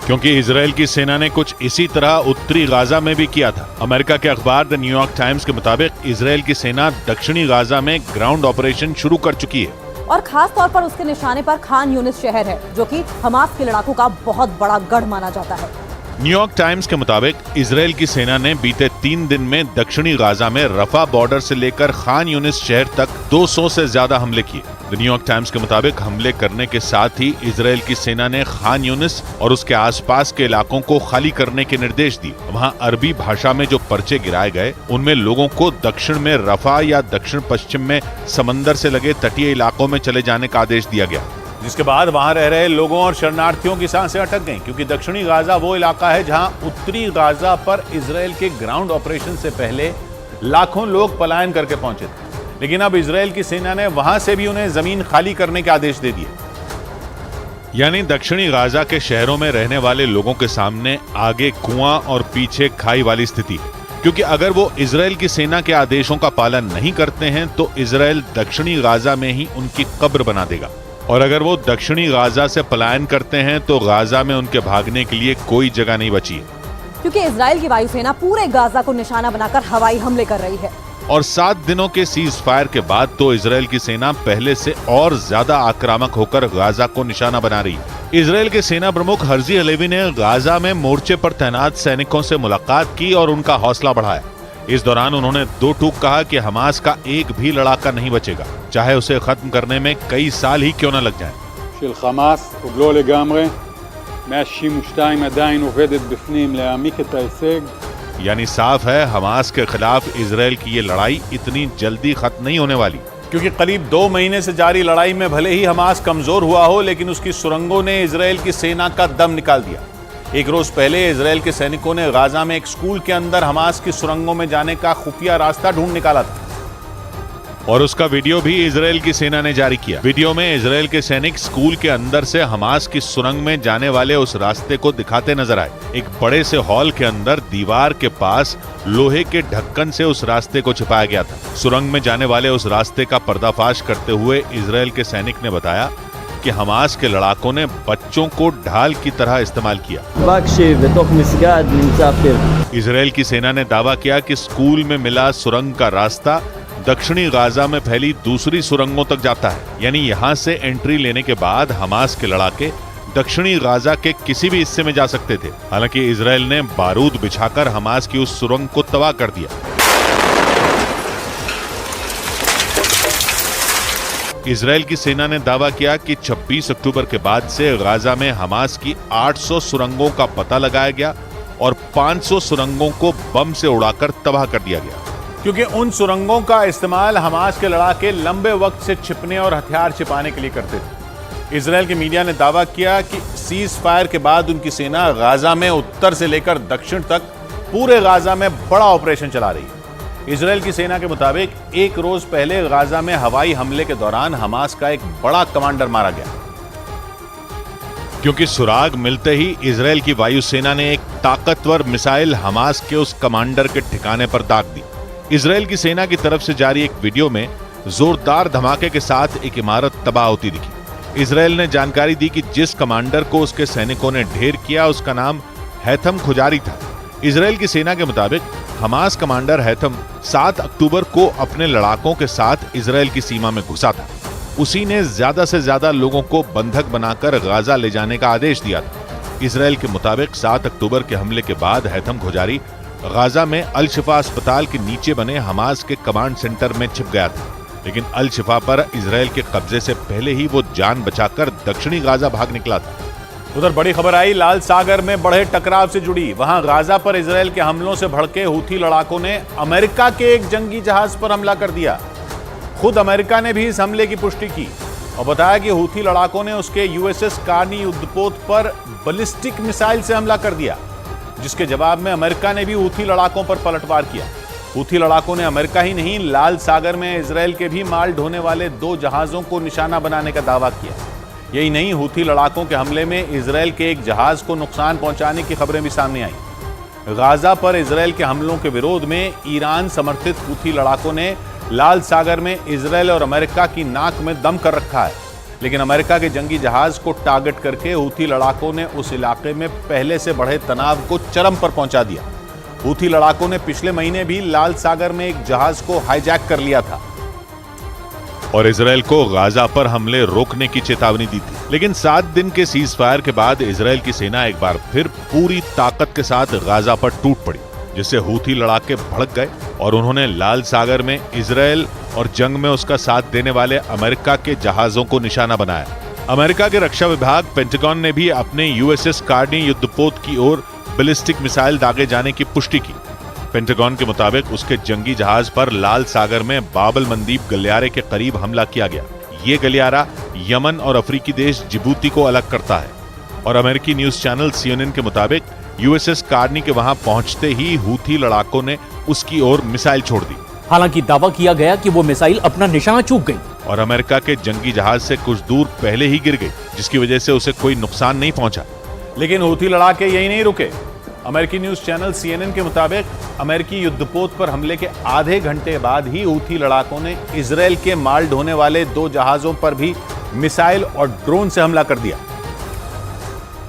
क्योंकि इजरायल की सेना ने कुछ इसी तरह उत्तरी गाजा में भी किया था। अमेरिका के अखबार द न्यूयॉर्क टाइम्स के मुताबिक इजरायल की सेना दक्षिणी गाजा में ग्राउंड ऑपरेशन शुरू कर चुकी है और खास तौर पर उसके निशाने पर खान यूनिस शहर है, जो कि हमास के लड़ाकों का बहुत बड़ा गढ़ माना जाता है। न्यूयॉर्क टाइम्स के मुताबिक इजरायल की सेना ने बीते 3 दिन में दक्षिणी गाजा में रफा बॉर्डर से लेकर खान यूनिस शहर तक 200 से ज्यादा हमले किए। द न्यूयॉर्क टाइम्स के मुताबिक हमले करने के साथ ही इजरायल की सेना ने खान यूनिस और उसके आसपास के इलाकों को खाली करने के निर्देश दिए। वहां अरबी भाषा में जो पर्चे गिराए गए उनमें लोगों को दक्षिण में रफा या दक्षिण पश्चिम में समंदर से लगे तटीय इलाकों में चले जाने का आदेश दिया गया, जिसके बाद वहां रह रहे लोगों और शरणार्थियों की सांसें अटक गईं, क्योंकि दक्षिणी गाजा वो इलाका है जहां उत्तरी गाजा पर इजरायल के ग्राउंड ऑपरेशन से पहले लाखों लोग पलायन करके पहुंचे थे। लेकिन अब इजरायल की सेना ने वहां से भी उन्हें जमीन खाली करने के आदेश दे दिए। यानी दक्षिणी गाजा के शहरों में रहने वाले लोगों के सामने आगे कुआं और पीछे खाई वाली स्थिति है, क्योंकि अगर वो इजरायल की सेना के आदेशों का पालन नहीं करते हैं तो इजरायल दक्षिणी गाजा में ही उनकी कब्र बना देगा, और अगर वो दक्षिणी गाजा से पलायन करते हैं तो गाजा में उनके भागने के लिए कोई जगह नहीं बची है, क्योंकि इजरायल की वायुसेना पूरे गाजा को निशाना बनाकर हवाई हमले कर रही है। और 7 दिनों के सीज फायर के बाद तो इजरायल की सेना पहले से और ज्यादा आक्रामक होकर गाजा को निशाना बना रही है। इजरायल के सेना प्रमुख हर्जी हलेवी ने गाजा में मोर्चे पर तैनात सैनिकों से मुलाकात की और उनका हौसला बढ़ाया। इस दौरान उन्होंने 2 टूक कहा कि हमास का एक भी लड़ाका नहीं बचेगा, चाहे उसे खत्म करने में कई साल ही क्यों न लग जाएं। של חמאס עוד לא לגמרי, 162 עדיין עובדת בפנים להעמיק את ההישג। यानी साफ है हमास के खिलाफ इजरायल की ये लड़ाई इतनी जल्दी खत्म नहीं होने वाली, क्योंकि करीब 2 महीने से जारी लड़ाई में भले ही हमास कमजोर हुआ हो, लेकिन उसकी सुरंगों ने इजरायल की सेना का दम निकाल दिया। एक रोज पहले इजरायल के सैनिकों ने गाजा में एक स्कूल के अंदर हमास की सुरंगों में जाने का खुफिया रास्ता ढूंढ निकाला था और उसका वीडियो भी इजरायल की सेना ने जारी किया। वीडियो में इजरायल के सैनिक स्कूल के अंदर से हमास की सुरंग में जाने वाले उस रास्ते को दिखाते नजर आए। एक बड़े से हॉल के अंदर दीवार के पास लोहे के ढक्कन से उस रास्ते को छिपाया गया था। सुरंग में जाने वाले उस रास्ते का पर्दाफाश करते हुए इजरायल के सैनिक ने बताया कि हमास के लड़ाकों ने बच्चों को ढाल की तरह इस्तेमाल किया। इजरायल की सेना ने दावा किया कि स्कूल में मिला सुरंग का रास्ता दक्षिणी गाजा में फैली दूसरी सुरंगों तक जाता है, यानी यहाँ से एंट्री लेने के बाद हमास के लड़ाके दक्षिणी गाजा के किसी भी हिस्से में जा सकते थे। हालांकि इजरायल ने बारूद बिछाकर हमास की उस सुरंग को तबाह कर दिया। इजरायल की सेना ने दावा किया कि 26 अक्टूबर के बाद से गाजा में हमास की 800 सुरंगों का पता लगाया गया और 500 सुरंगों को बम से उड़ाकर तबाह कर दिया गया, क्योंकि उन सुरंगों का इस्तेमाल हमास के लड़ाके लंबे वक्त से छिपने और हथियार छिपाने के लिए करते थे। इजरायल के मीडिया ने दावा किया कि सीज फायर के बाद उनकी सेना गाजा में उत्तर से लेकर दक्षिण तक पूरे गाजा में बड़ा ऑपरेशन चला रही है। इजरायल की सेना के मुताबिक एक रोज पहले गाजा में हवाई हमले के दौरान हमास का एक बड़ा कमांडर मारा गया, क्योंकि सुराग मिलते ही इजरायल की वायुसेना ने एक ताकतवर मिसाइल हमास के उस कमांडर के ठिकाने पर दाग दी। इजरायल की सेना की तरफ से जारी एक वीडियो में जोरदार धमाके के साथ एक इमारत तबाह होती दिखी। इजरायल ने जानकारी दी कि जिस कमांडर को उसके सैनिकों ने ढेर किया उसका नाम हैथम खुजारी था। इजरायल की सेना के मुताबिक हमास कमांडर हैथम 7 अक्टूबर को अपने लड़ाकों के साथ इजरायल की सीमा में घुसा था। उसी ने ज्यादा से ज्यादा लोगों को बंधक बनाकर गाजा ले जाने का आदेश दिया था। इजरायल के मुताबिक 7 अक्टूबर के हमले के बाद हैथम खुजारी गाजा में अल शिफा अस्पताल के नीचे बने हमास के कमांड सेंटर में छिप गया था, लेकिन अल शिफा पर इजरायल के कब्जे से पहले ही वो जान बचाकर दक्षिणी गाजा भाग निकला था। उधर बड़ी खबर आई लाल सागर में बढ़े टकराव से जुड़ी। वहां गाजा पर इजरायल के हमलों से भड़के हूथी लड़ाकों ने अमेरिका के एक जंगी जहाज पर हमला कर दिया। खुद अमेरिका ने भी इस हमले की पुष्टि की और बताया कि हूथी लड़ाकों ने उसके यूएसएस कार्नी युद्धपोत पर बैलिस्टिक मिसाइल से हमला कर दिया, जिसके जवाब में अमेरिका ने भी हूथी लड़ाकों पर पलटवार किया। हूथी लड़ाकों ने अमेरिका ही नहीं, लाल सागर में इजरायल के भी माल ढोने वाले 2 जहाजों को निशाना बनाने का दावा किया। यही नहीं, हूथी लड़ाकों के हमले में इजरायल के एक जहाज को नुकसान पहुंचाने की खबरें भी सामने आई। गाजा पर इजरायल के हमलों के विरोध में ईरान समर्थित हूथी लड़ाकों ने लाल सागर में इजरायल और अमेरिका की नाक में दम कर रखा है, लेकिन अमेरिका के जंगी जहाज को टारगेट करके हूथी लड़ाकों ने उस इलाके में पहले से बढ़े तनाव को चरम पर पहुंचा दिया। हूथी लड़ाकों ने पिछले महीने भी लाल सागर में एक जहाज को हाईजैक कर लिया था और इजरायल को गाजा पर हमले रोकने की चेतावनी दी थी, लेकिन 7 दिन के सीज फायर के बाद इजरायल की सेना एक बार फिर पूरी ताकत के साथ गाजा पर टूट पड़ी, जिससे हूथी लड़ाके भड़क गए और उन्होंने लाल सागर में इजरायल और जंग में उसका साथ देने वाले अमेरिका के जहाजों को निशाना बनाया। अमेरिका के रक्षा विभाग पेंटागन ने भी अपने यूएसएस कार्नी युद्धपोत की ओर बैलिस्टिक मिसाइल दागे जाने की पुष्टि की। पेंटागन के मुताबिक उसके जंगी जहाज पर लाल सागर में बाबल मंदीब गलियारे के करीब हमला किया गया। ये गलियारा यमन और अफ्रीकी देश जिबूती को अलग करता है और अमेरिकी न्यूज चैनल CNN के मुताबिक यूएसएस कार्नी के वहां पहुंचते ही हूथी लड़ाकों ने उसकी ओर मिसाइल छोड़ दी। हालांकि दावा किया गया कि वो मिसाइल अपना निशाना चूक गई और अमेरिका के जंगी जहाज से कुछ दूर पहले ही गिर गई, जिसकी वजह से उसे कोई नुकसान नहीं पहुंचा। लेकिन हूथी लड़ाके यही नहीं रुके। अमेरिकी न्यूज चैनल CNN के मुताबिक अमेरिकी युद्धपोत पर हमले के आधे घंटे बाद ही हूथी लड़ाकों ने इजरायल के माल ढोने वाले 2 जहाजों पर भी मिसाइल और ड्रोन से हमला कर दिया,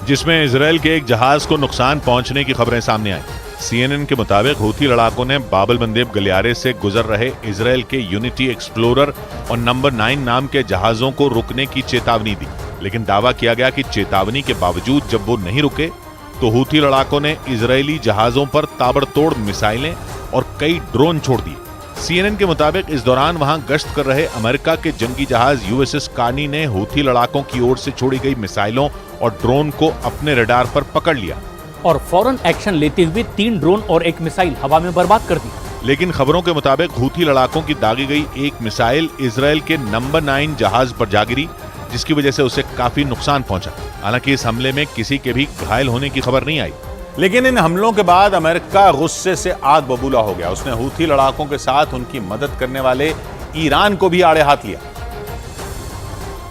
जिसमें इजरायल के एक जहाज को नुकसान पहुंचने की खबरें सामने आई। CNN के मुताबिक हूथी लड़ाकों ने बाबल मंदेब गलियारे से गुजर रहे इजरायल के यूनिटी एक्सप्लोरर और नंबर 9 नाम के जहाजों को रुकने की चेतावनी दी, लेकिन दावा किया गया कि चेतावनी के बावजूद जब वो नहीं रुके तो हूथी लड़ाकों ने इजरायली जहाजों पर ताबड़तोड़ मिसाइलें और कई ड्रोन छोड़ दिए। CNN के मुताबिक इस दौरान वहां गश्त कर रहे अमेरिका के जंगी जहाज यूएसएस कार्नी ने हूथी लड़ाकों की ओर से छोड़ी गई मिसाइलों और ड्रोन को अपने रडार पर पकड़ लिया और फौरन एक्शन लेते हुए 3 ड्रोन और 1 मिसाइल हवा में बर्बाद कर दी। लेकिन खबरों के मुताबिक हूथी लड़ाकों की दागी गई एक मिसाइल इजरायल के नंबर 9 जहाज पर जा गिरी, जिसकी वजह से उसे काफी नुकसान पहुंचा। हालांकि इस हमले में किसी के भी घायल होने की खबर नहीं आई। लेकिन इन हमलों के बाद अमेरिका गुस्से से आग बबूला हो गया। उसने हूथी लड़ाकों के साथ उनकी मदद करने वाले ईरान को भी आड़े हाथ लिया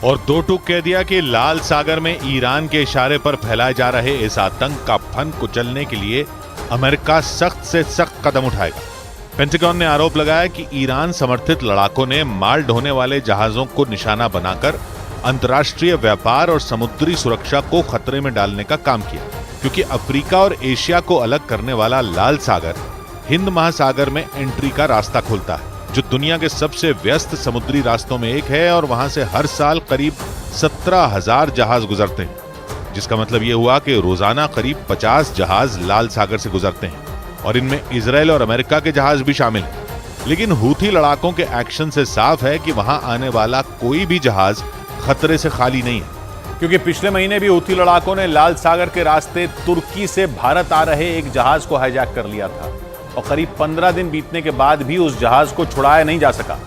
और 2 टूक कह दिया कि लाल सागर में ईरान के इशारे पर फैलाए जा रहे इस आतंक का फन कुचलने के लिए अमेरिका सख्त से सख्त कदम उठाएगा। पेंटागन ने आरोप लगाया कि ईरान समर्थित लड़ाकों ने माल ढोने वाले जहाजों को निशाना बनाकर अंतर्राष्ट्रीय व्यापार और समुद्री सुरक्षा को खतरे में डालने का काम किया, क्योंकि अफ्रीका और एशिया को अलग करने वाला लाल सागर हिंद महासागर में एंट्री का रास्ता खोलता है, जो दुनिया के सबसे व्यस्त समुद्री रास्तों में एक है और वहां से हर साल करीब 17,000 जहाज गुजरते हैं, जिसका मतलब यह हुआ कि रोजाना करीब 50 जहाज लाल सागर से गुजरते हैं और इनमें इजरायल और अमेरिका के जहाज भी शामिल हैं। लेकिन हूथी लड़ाकों के एक्शन से साफ है कि वहां आने वाला कोई भी जहाज खतरे से खाली नहीं है, क्योंकि पिछले महीने भी हूथी लड़ाकों ने लाल सागर के रास्ते तुर्की से भारत आ रहे एक जहाज को हाईजैक कर लिया था और करीब 15 दिन बीतने के बाद भी उस जहाज को छुड़ाया नहीं जा सका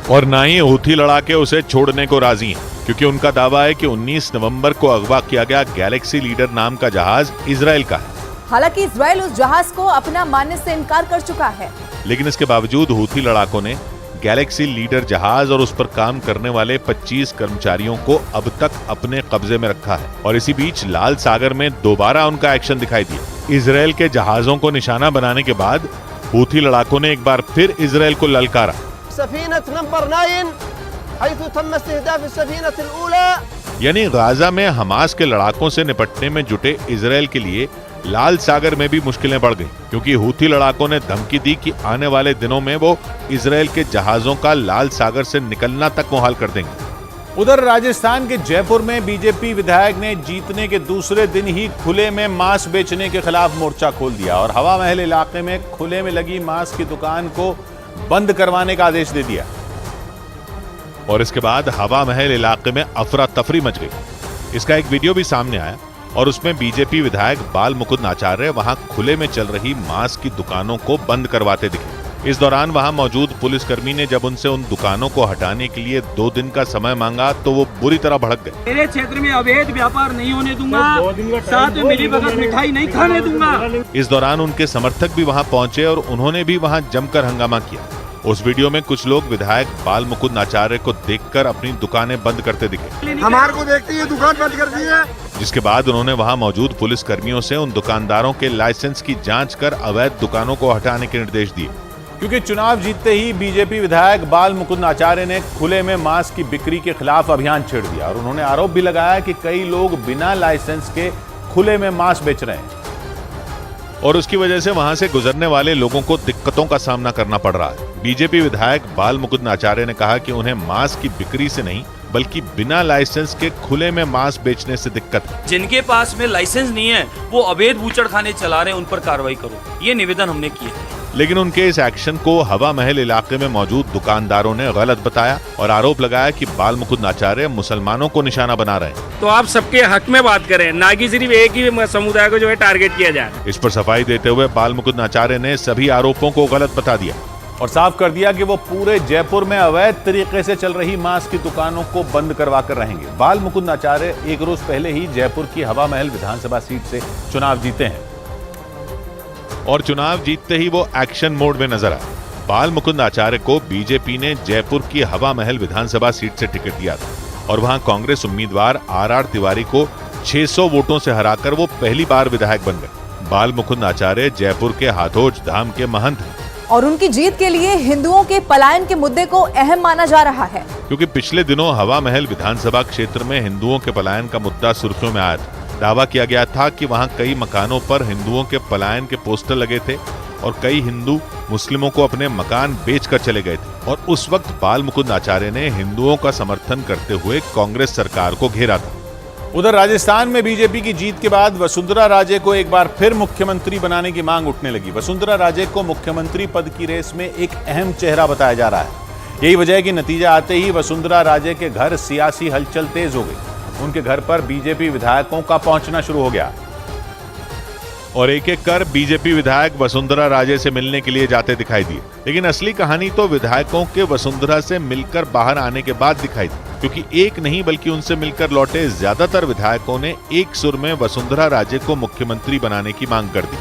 और ना ही हूथी लड़ाके उसे छोड़ने को राजी हैं, क्योंकि उनका दावा है कि 19 नवंबर को अगवा किया गया गैलेक्सी लीडर नाम का जहाज इजरायल का है। हालांकि इजरायल उस जहाज को अपना मानने से इनकार कर चुका है, लेकिन इसके बावजूद हूथी लड़ाकों ने गैलेक्सी लीडर जहाज और उस पर काम करने वाले 25 कर्मचारियों को अब तक अपने कब्जे में रखा है और इसी बीच लाल सागर में दोबारा उनका एक्शन दिखाई दिया। इजरायल के जहाजों को निशाना बनाने के बाद हूथी लड़ाकों ने एक बार फिर इजरायल को ललकारा। सफीनत नंबर 9 हयथु तम इस्तिहदाफ सफीनत अल-ऊला, यानी गाजा में हमास के लड़ाकों से निपटने में जुटे इजरायल के लिए लाल सागर में भी मुश्किलें बढ़ गईं, क्योंकि हूथी लड़ाकों ने धमकी दी कि आने वाले दिनों में वो इजरायल के जहाजों का लाल सागर से निकलना तक मुहाल कर देंगे। उधर राजस्थान के जयपुर में बीजेपी विधायक ने जीतने के दूसरे दिन ही खुले में मांस बेचने के खिलाफ मोर्चा खोल दिया और हवा महल इलाके में खुले में लगी मांस की दुकान को बंद करवाने का आदेश दे दिया। और इसके बाद हवा महल इलाके में अफरा तफरी मच गई। इसका एक वीडियो भी सामने आया और उसमें बीजेपी विधायक बाल मुकुंद आचार्य वहां खुले में चल रही मांस की दुकानों को बंद करवाते दिखे। इस दौरान वहां मौजूद पुलिसकर्मी ने जब उनसे उन दुकानों को हटाने के लिए 2 दिन का समय मांगा तो वो बुरी तरह भड़क गए। मेरे क्षेत्र में अवैध व्यापार नहीं होने दूंगा, साथ में मेरी बगल मिठाई नहीं खाने दूंगा। इस दौरान उनके समर्थक भी वहां पहुंचे और उन्होंने भी वहां जमकर हंगामा किया। उस वीडियो में कुछ लोग विधायक बाल मुकुंद आचार्य को देखकर अपनी दुकानें बंद करते दिखे। हमारे को देखते ही दुकान बंद कर दी है। जिसके बाद उन्होंने वहां मौजूद पुलिस कर्मियों से उन दुकानदारों के लाइसेंस की जांच कर अवैध दुकानों को हटाने के निर्देश दिए। क्योंकि चुनाव जीतते ही बीजेपी विधायक बाल मुकुंद आचार्य ने खुले में मांस की बिक्री के खिलाफ अभियान छेड़ दिया और उन्होंने आरोप भी लगाया कि कई लोग बिना लाइसेंस के खुले में मांस बेच रहे हैं और उसकी वजह से वहां से गुजरने वाले लोगों को दिक्कतों का सामना करना पड़ रहा है। बीजेपी विधायक बाल मुकुंद आचार्य ने कहा कि उन्हें मांस की बिक्री से नहीं बल्कि बिना लाइसेंस के खुले में मांस बेचने से दिक्कत है। जिनके पास में लाइसेंस नहीं है वो अवैध बूचड़खाने चला रहे हैं, उन पर कार्रवाई करो, ये निवेदन हमने किया। लेकिन उनके इस एक्शन को हवा महल इलाके में मौजूद दुकानदारों ने गलत बताया और आरोप लगाया कि बाल मुकुंद आचार्य मुसलमानों को निशाना बना रहे हैं। तो आप सबके हक में बात करें, ना कि सिर्फ एक ही समुदाय को जो है टारगेट किया जाए। इस पर सफाई देते हुए बाल मुकुंद आचार्य ने सभी आरोपों को गलत बता दिया और साफ कर दिया कि वो पूरे जयपुर में अवैध तरीके से चल रही मांस की दुकानों को बंद करवा कर रहेंगे। बाल मुकुंद आचार्य एक रोज पहले ही जयपुर की हवा महल विधानसभा सीट से चुनाव जीते हैं और चुनाव जीतते ही वो एक्शन मोड में नजर आए। बाल मुकुंद आचार्य को बीजेपी ने जयपुर की हवा महल विधानसभा सीट से टिकट दिया था और वहां कांग्रेस उम्मीदवार आर तिवारी को 600 वोटों से हराकर वो पहली बार विधायक बन गए। बाल मुकुंद आचार्य जयपुर के हाथोज धाम के महंत हैं और उनकी जीत के लिए हिंदुओं के पलायन के मुद्दे को अहम माना जा रहा है, क्योंकि पिछले दिनों हवा महल विधानसभा क्षेत्र में हिंदुओं के पलायन का मुद्दा सुर्खियों में आया था। दावा किया गया था कि वहां कई मकानों पर हिंदुओं के पलायन के पोस्टर लगे थे और कई हिंदू मुस्लिमों को अपने मकान बेचकर चले गए थे और उस वक्त बाल मुकुंद आचार्य ने हिंदुओं का समर्थन करते हुए कांग्रेस सरकार को घेरा था। उधर राजस्थान में बीजेपी की जीत के बाद वसुंधरा राजे को एक बार फिर मुख्यमंत्री बनाने की मांग उठने लगी। वसुंधरा राजे को मुख्यमंत्री पद की रेस में एक अहम चेहरा बताया जा रहा है। यही वजह है कि नतीजा आते ही वसुंधरा राजे के घर सियासी हलचल तेज हो गई। उनके घर पर बीजेपी विधायकों का पहुंचना शुरू हो गया और एक एक कर बीजेपी विधायक वसुंधरा राजे से मिलने के लिए जाते दिखाई दिए। लेकिन असली कहानी तो विधायकों के वसुंधरा से मिलकर बाहर आने के बाद दिखाई दी, क्योंकि एक नहीं बल्कि उनसे मिलकर लौटे ज्यादातर विधायकों ने एक सुर में वसुंधरा राजे को मुख्यमंत्री बनाने की मांग कर दी।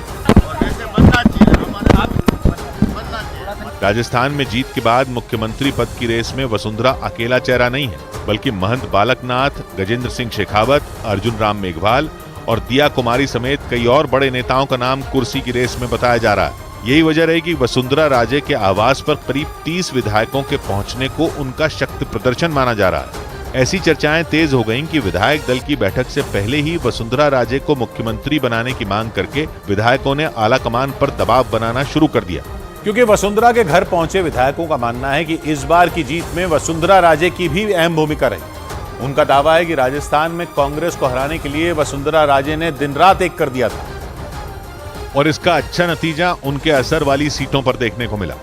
राजस्थान में जीत के बाद मुख्यमंत्री पद की रेस में वसुंधरा अकेला चेहरा नहीं है, बल्कि महंत बालकनाथ, गजेंद्र सिंह शेखावत, अर्जुन राम मेघवाल और दिया कुमारी समेत कई और बड़े नेताओं का नाम कुर्सी की रेस में बताया जा रहा है। यही वजह रहेगी वसुंधरा राजे के आवास पर करीब 30 विधायकों के पहुंचने को उनका शक्ति प्रदर्शन माना जा रहा है। ऐसी चर्चाएं तेज हो गईं कि विधायक दल की बैठक से पहले ही वसुंधरा राजे को मुख्यमंत्री बनाने की मांग करके विधायकों ने आलाकमान पर दबाव बनाना शुरू कर दिया, क्योंकि वसुंधरा के घर पहुंचे विधायकों का मानना है कि इस बार की जीत में वसुंधरा राजे की भी अहम भूमिका रही। उनका दावा है कि राजस्थान में कांग्रेस को हराने के लिए वसुंधरा राजे ने दिन रात एक कर दिया था और इसका अच्छा नतीजा उनके असर वाली सीटों पर देखने को मिला।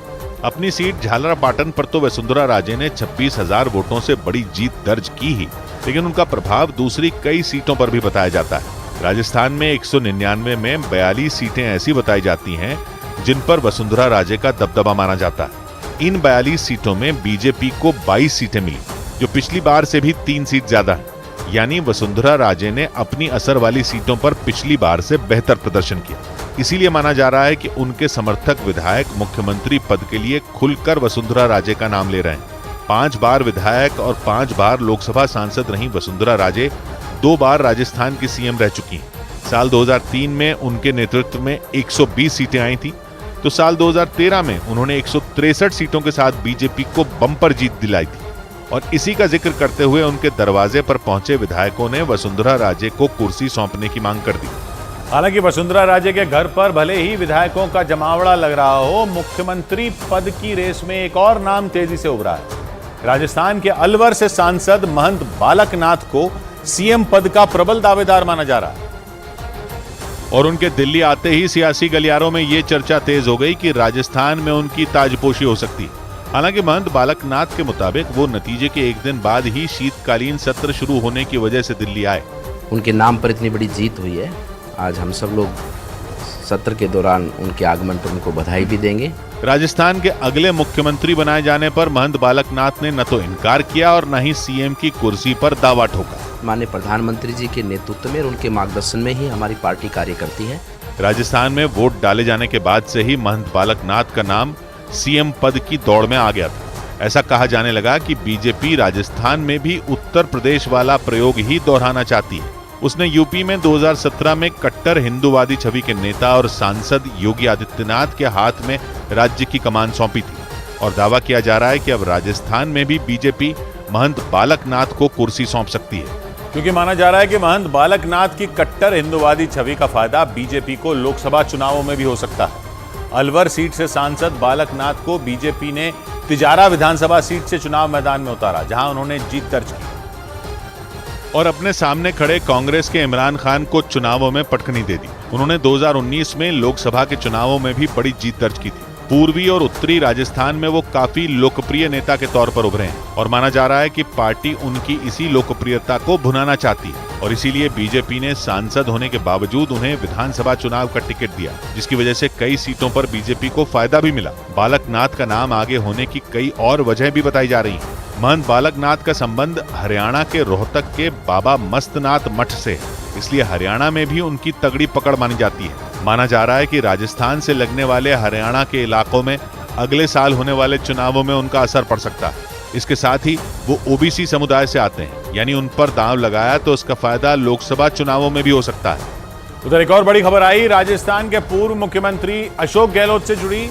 अपनी सीट झालरापाटन पर तो वसुंधरा राजे ने 26,000 वोटों से बड़ी जीत दर्ज की ही, लेकिन उनका प्रभाव दूसरी कई सीटों पर भी बताया जाता है। राजस्थान में 199 में 42 सीटें ऐसी बताई जाती हैं जिन पर वसुंधरा राजे का दबदबा माना जाता है। इन 42 सीटों में बीजेपी को 22 सीटें मिली, जो पिछली बार से भी 3 सीट ज्यादा है। यानी वसुंधरा राजे ने अपनी असर वाली सीटों पर पिछली बार से बेहतर प्रदर्शन किया। इसीलिए माना जा रहा है कि उनके समर्थक विधायक मुख्यमंत्री पद के लिए खुलकर वसुंधरा राजे का नाम ले रहे हैं। 5 बार विधायक और 5 बार लोकसभा सांसद रही वसुंधरा राजे 2 बार राजस्थान की सीएम रह चुकी हैं। साल 2003 में उनके नेतृत्व में 120 सीटें आई थी, तो साल 2013 में उन्होंने 163 सीटों के साथ बीजेपी को बम्पर जीत दिलाई थी। और इसी का जिक्र करते हुए उनके दरवाजे पर पहुंचे विधायकों ने वसुंधरा राजे को कुर्सी सौंपने की मांग कर दी। हालांकि वसुंधरा राजे के घर पर भले ही विधायकों का जमावड़ा लग रहा हो, मुख्यमंत्री पद की रेस में एक और नाम तेजी से उभरा है। राजस्थान के अलवर से सांसद महंत बालक नाथ को सीएम पद का प्रबल दावेदार माना जा रहा है। और उनके दिल्ली आते ही सियासी गलियारों में यह चर्चा तेज हो गई कि राजस्थान में उनकी ताजपोशी हो सकती है। हालांकि महंत बालक नाथ के मुताबिक वो नतीजे के एक दिन बाद ही शीतकालीन सत्र शुरू होने की वजह से दिल्ली आए। उनके नाम पर इतनी बड़ी जीत हुई है, आज हम सब लोग सत्र के दौरान उनके आगमन पर उनको बधाई भी देंगे। राजस्थान के अगले मुख्यमंत्री बनाए जाने पर महंत बालक नाथ ने न तो इनकार किया और न ही सीएम की कुर्सी पर दावा ठोका। माननीय प्रधानमंत्री जी के नेतृत्व में और उनके मार्गदर्शन में ही हमारी पार्टी कार्य करती है। राजस्थान में वोट डाले जाने के बाद से ही महंत बालक नाथ का नाम सीएम पद की दौड़ में आ गया था। ऐसा कहा जाने लगा कि बीजेपी राजस्थान में भी उत्तर प्रदेश वाला प्रयोग ही दोहराना चाहती है। उसने यूपी में 2017 में कट्टर हिंदूवादी छवि के नेता और सांसद योगी आदित्यनाथ के हाथ में राज्य की कमान सौंपी थी और दावा किया जा रहा है कि अब राजस्थान में भी बीजेपी महंत बालक नाथ को कुर्सी सौंप सकती है, क्योंकि माना जा रहा है कि महंत बालक नाथ की कट्टर हिंदूवादी छवि का फायदा बीजेपी को लोकसभा चुनावों में भी हो सकता है। अलवर सीट से सांसद बालक नाथ को बीजेपी ने तिजारा विधानसभा सीट से चुनाव मैदान में उतारा, जहां उन्होंने जीत दर्ज की और अपने सामने खड़े कांग्रेस के इमरान खान को चुनावों में पटकनी दे दी। उन्होंने 2019 में लोकसभा के चुनावों में भी बड़ी जीत दर्ज की थी। पूर्वी और उत्तरी राजस्थान में वो काफी लोकप्रिय नेता के तौर पर उभरे हैं और माना जा रहा है कि पार्टी उनकी इसी लोकप्रियता को भुनाना चाहती है और इसीलिए बीजेपी ने सांसद होने के बावजूद उन्हें विधानसभा चुनाव का टिकट दिया, जिसकी वजह से कई सीटों पर बीजेपी को फायदा भी मिला। बालक नाथ का नाम आगे होने की कई और वजह भी बताई जा रही है। महंत बालक नाथ का संबंध हरियाणा के रोहतक के बाबा मस्तनाथ मठ से है, इसलिए हरियाणा में भी उनकी तगड़ी पकड़ मानी जाती है। माना जा रहा है कि राजस्थान से लगने वाले हरियाणा के इलाकों में अगले साल होने वाले चुनावों में उनका असर पड़ सकता है। इसके साथ ही वो ओबीसी समुदाय से आते हैं, यानी उन पर दांव लगाया तो उसका फायदा लोकसभा चुनावों में भी हो सकता है। उधर एक और बड़ी खबर आई, राजस्थान के पूर्व मुख्यमंत्री अशोक गहलोत से जुड़ी।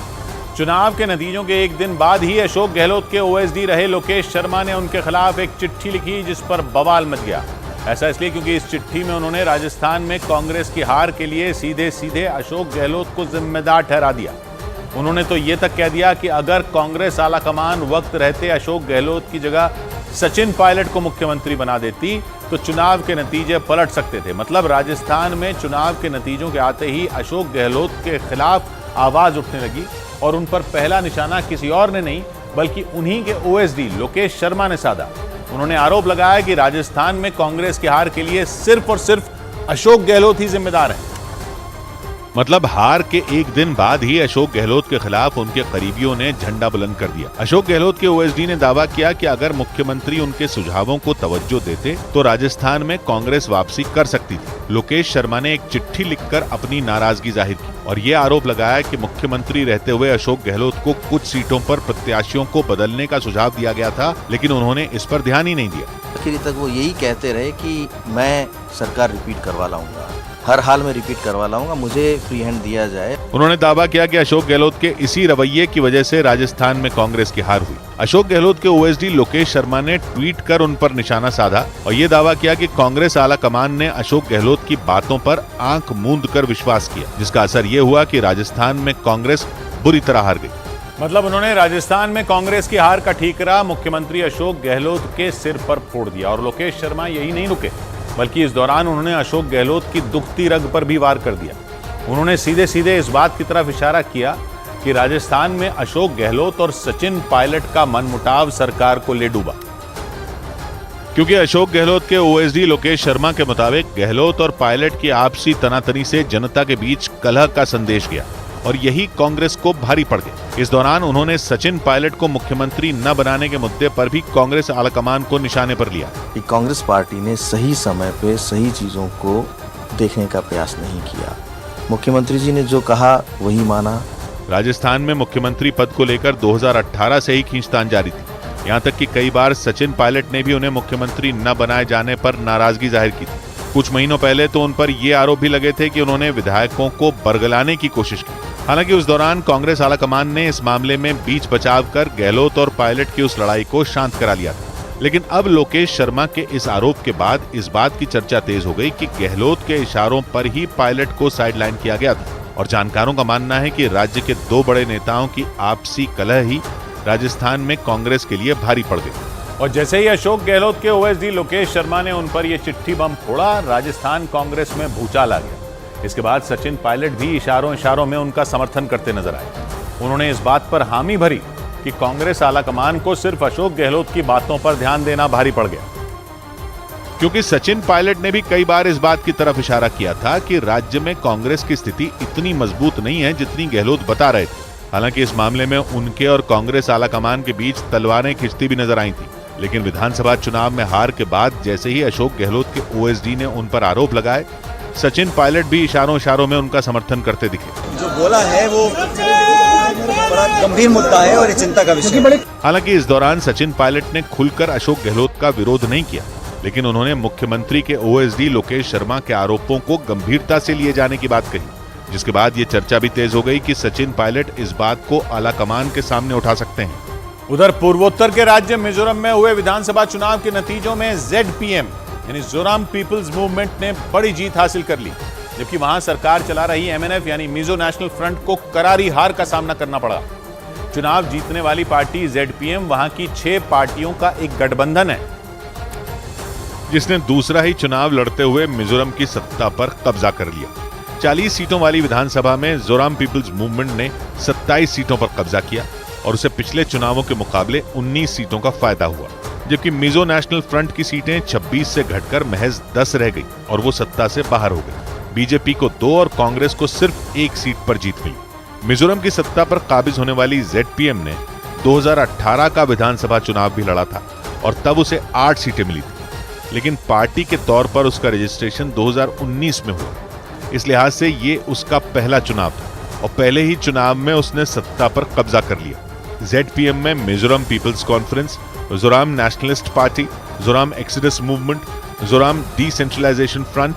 चुनाव के नतीजों के एक दिन बाद ही अशोक गहलोत के ओएसडी रहे लोकेश शर्मा ने उनके खिलाफ एक चिट्ठी लिखी, जिस पर बवाल मच गया। ऐसा इसलिए क्योंकि इस चिट्ठी में उन्होंने राजस्थान में कांग्रेस की हार के लिए सीधे सीधे अशोक गहलोत को जिम्मेदार ठहरा दिया। उन्होंने तो ये तक कह दिया कि अगर कांग्रेस आलाकमान वक्त रहते अशोक गहलोत की जगह सचिन पायलट को मुख्यमंत्री बना देती तो चुनाव के नतीजे पलट सकते थे। मतलब राजस्थान में चुनाव के नतीजों के आते ही अशोक गहलोत के खिलाफ आवाज उठने लगी और उन पर पहला निशाना किसी और ने नहीं बल्कि उन्हीं के ओएसडी लोकेश शर्मा ने साधा। उन्होंने आरोप लगाया कि राजस्थान में कांग्रेस की हार के लिए सिर्फ और सिर्फ अशोक गहलोत ही जिम्मेदार हैं। मतलब हार के एक दिन बाद ही अशोक गहलोत के खिलाफ उनके करीबियों ने झंडा बुलंद कर दिया। अशोक गहलोत के ओएसडी ने दावा किया कि अगर मुख्यमंत्री उनके सुझावों को तवज्जो देते तो राजस्थान में कांग्रेस वापसी कर सकती थी। लोकेश शर्मा ने एक चिट्ठी लिखकर अपनी नाराजगी जाहिर की और ये आरोप लगाया कि मुख्यमंत्री रहते हुए अशोक गहलोत को कुछ सीटों पर प्रत्याशियों को बदलने का सुझाव दिया गया था, लेकिन उन्होंने इस पर ध्यान ही नहीं दिया। आखिर तक वो यही कहते रहे कि मैं सरकार रिपीट करवा लाऊंगा, हर हाल में रिपीट करवा लाऊंगा, मुझे फ्री हैंड दिया जाए। उन्होंने दावा किया कि अशोक गहलोत के इसी रवैये की वजह से राजस्थान में कांग्रेस की हार हुई। अशोक गहलोत के ओएसडी लोकेश शर्मा ने ट्वीट कर उन पर निशाना साधा और ये दावा किया कि कांग्रेस आला कमान ने अशोक गहलोत की बातों पर आंख मूंद कर विश्वास किया, जिसका असर ये हुआ कि राजस्थान में कांग्रेस बुरी तरह हार गई। मतलब उन्होंने राजस्थान में कांग्रेस की हार का ठीकरा मुख्यमंत्री अशोक गहलोत के सिर पर फोड़ दिया और लोकेश शर्मा यही नहीं रुके बल्कि इस दौरान उन्होंने अशोक गहलोत की दुखती रग पर भी वार कर दिया। उन्होंने सीधे सीधे इस बात की तरफ इशारा किया कि राजस्थान में अशोक गहलोत और सचिन पायलट का मनमुटाव सरकार को ले डूबा, क्योंकि अशोक गहलोत के ओएसडी लोकेश शर्मा के मुताबिक गहलोत और पायलट की आपसी तनातनी से जनता के बीच कलह का संदेश गया और यही कांग्रेस को भारी पड़ गया। इस दौरान उन्होंने सचिन पायलट को मुख्यमंत्री न बनाने के मुद्दे पर भी कांग्रेस आलाकमान को निशाने पर लिया। कांग्रेस पार्टी ने सही समय पे सही चीजों को देखने का प्रयास नहीं किया। मुख्यमंत्री जी ने जो कहा वही माना। राजस्थान में मुख्यमंत्री पद को लेकर 2018 से ही खींचतान जारी थी। यहाँ तक कि कई बार सचिन पायलट ने भी उन्हें मुख्यमंत्री न बनाए जाने पर नाराजगी जाहिर की थी। कुछ महीनों पहले तो उन पर ये आरोप भी लगे थे कि उन्होंने विधायकों को बरगलाने की कोशिश की। हालांकि उस दौरान कांग्रेस आलाकमान ने इस मामले में बीच बचाव कर गहलोत और पायलट की उस लड़ाई को शांत करा लिया था। लेकिन अब लोकेश शर्मा के इस आरोप के बाद इस बात की चर्चा तेज हो गई कि गहलोत के इशारों पर ही पायलट को साइडलाइन किया गया था और जानकारों का मानना है कि राज्य के दो बड़े नेताओं की आपसी कलह ही राजस्थान में कांग्रेस के लिए भारी पड़ गई। और जैसे ही अशोक गहलोत के ओएसडी लोकेश शर्मा ने उन पर यह चिट्ठी बम फोड़ा, राजस्थान कांग्रेस में भूचाल आ गया। इसके बाद सचिन पायलट भी इशारों में उनका समर्थन करते नजर आए। उन्होंने इस बात पर हामी भरी कि कांग्रेस आलाकमान को सिर्फ अशोक गहलोत की बातों पर ध्यान देना भारी पड़ गया, क्योंकि सचिन पायलट ने भी कई बार इस बात की तरफ इशारा किया था कि राज्य में कांग्रेस की स्थिति इतनी मजबूत नहीं है जितनी गहलोत बता रहे थे। हालांकि इस मामले में उनके और कांग्रेस आलाकमान के बीच तलवारें खिंचती भी नजर आई थी। लेकिन विधानसभा चुनाव में हार के बाद जैसे ही अशोक गहलोत के ओएसडी ने उन पर आरोप लगाए, सचिन पायलट भी इशारों में उनका समर्थन करते दिखे। जो बोला है वो बड़ा गंभीर मुद्दा है और ये चिंता का विषय है। हालांकि इस दौरान सचिन पायलट ने खुलकर अशोक गहलोत का विरोध नहीं किया, लेकिन उन्होंने मुख्यमंत्री के ओएसडी लोकेश शर्मा के आरोपों को गंभीरता से लिए जाने की बात कही, जिसके बाद ये चर्चा भी तेज हो गई कि सचिन पायलट इस बात को आलाकमान के सामने उठा सकते हैं। उधर पूर्वोत्तर के राज्य मिजोरम में हुए विधानसभा चुनाव के नतीजों में ZPM यानी जोराम पीपल्स मूवमेंट ने बड़ी जीत हासिल कर ली, जबकि वहां सरकार चला रही MNF यानी मिजो नेशनल फ्रंट को करारी हार का सामना करना पड़ा। चुनाव जीतने वाली पार्टी ZPM वहां की 6 पार्टियों का एक गठबंधन है, जिसने दूसरा ही चुनाव लड़ते हुए मिजोरम की सत्ता पर कब्जा कर लिया। 40 सीटों वाली विधानसभा में जोराम पीपल्स मूवमेंट ने 27 सीटों पर कब्जा किया और उसे पिछले चुनावों के मुकाबले 19 सीटों का फायदा हुआ, जबकि मिजो नेशनल फ्रंट की सीटें 26 से घटकर महज 10 रह गई और वो सत्ता से बाहर हो गई। बीजेपी को 2 और कांग्रेस को सिर्फ 1 सीट पर जीत मिली। मिजोरम की सत्ता पर काबिज होने वाली ZPM ने 2018 का विधानसभा चुनाव भी लड़ा था और तब उसे 8 सीटें मिली थी, लेकिन पार्टी के तौर पर उसका रजिस्ट्रेशन 2019 में हुआ। इस लिहाज से ये उसका पहला चुनाव था और पहले ही चुनाव में उसने सत्ता पर कब्जा कर लिया। ZPM में Mizoram people's conference, Zoram nationalist party, Zoram exodus movement, Zoram decentralisation front,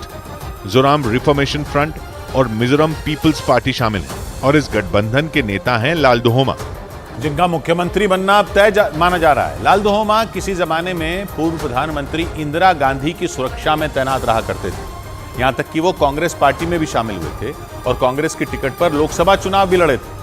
Zoram reformation front और मिजोरम पीपल्स पार्टी शामिल हैं और इस गठबंधन के नेता हैं लालदोहोमा, जिनका मुख्यमंत्री बनना अब तय माना जा रहा है। लालदोहोमा किसी जमाने में पूर्व प्रधानमंत्री इंदिरा गांधी की सुरक्षा में तैनात रहा करते थे। यहां तक कि वो कांग्रेस पार्टी में भी शामिल हुए थे और कांग्रेस की टिकट पर लोकसभा चुनाव भी लड़े थे।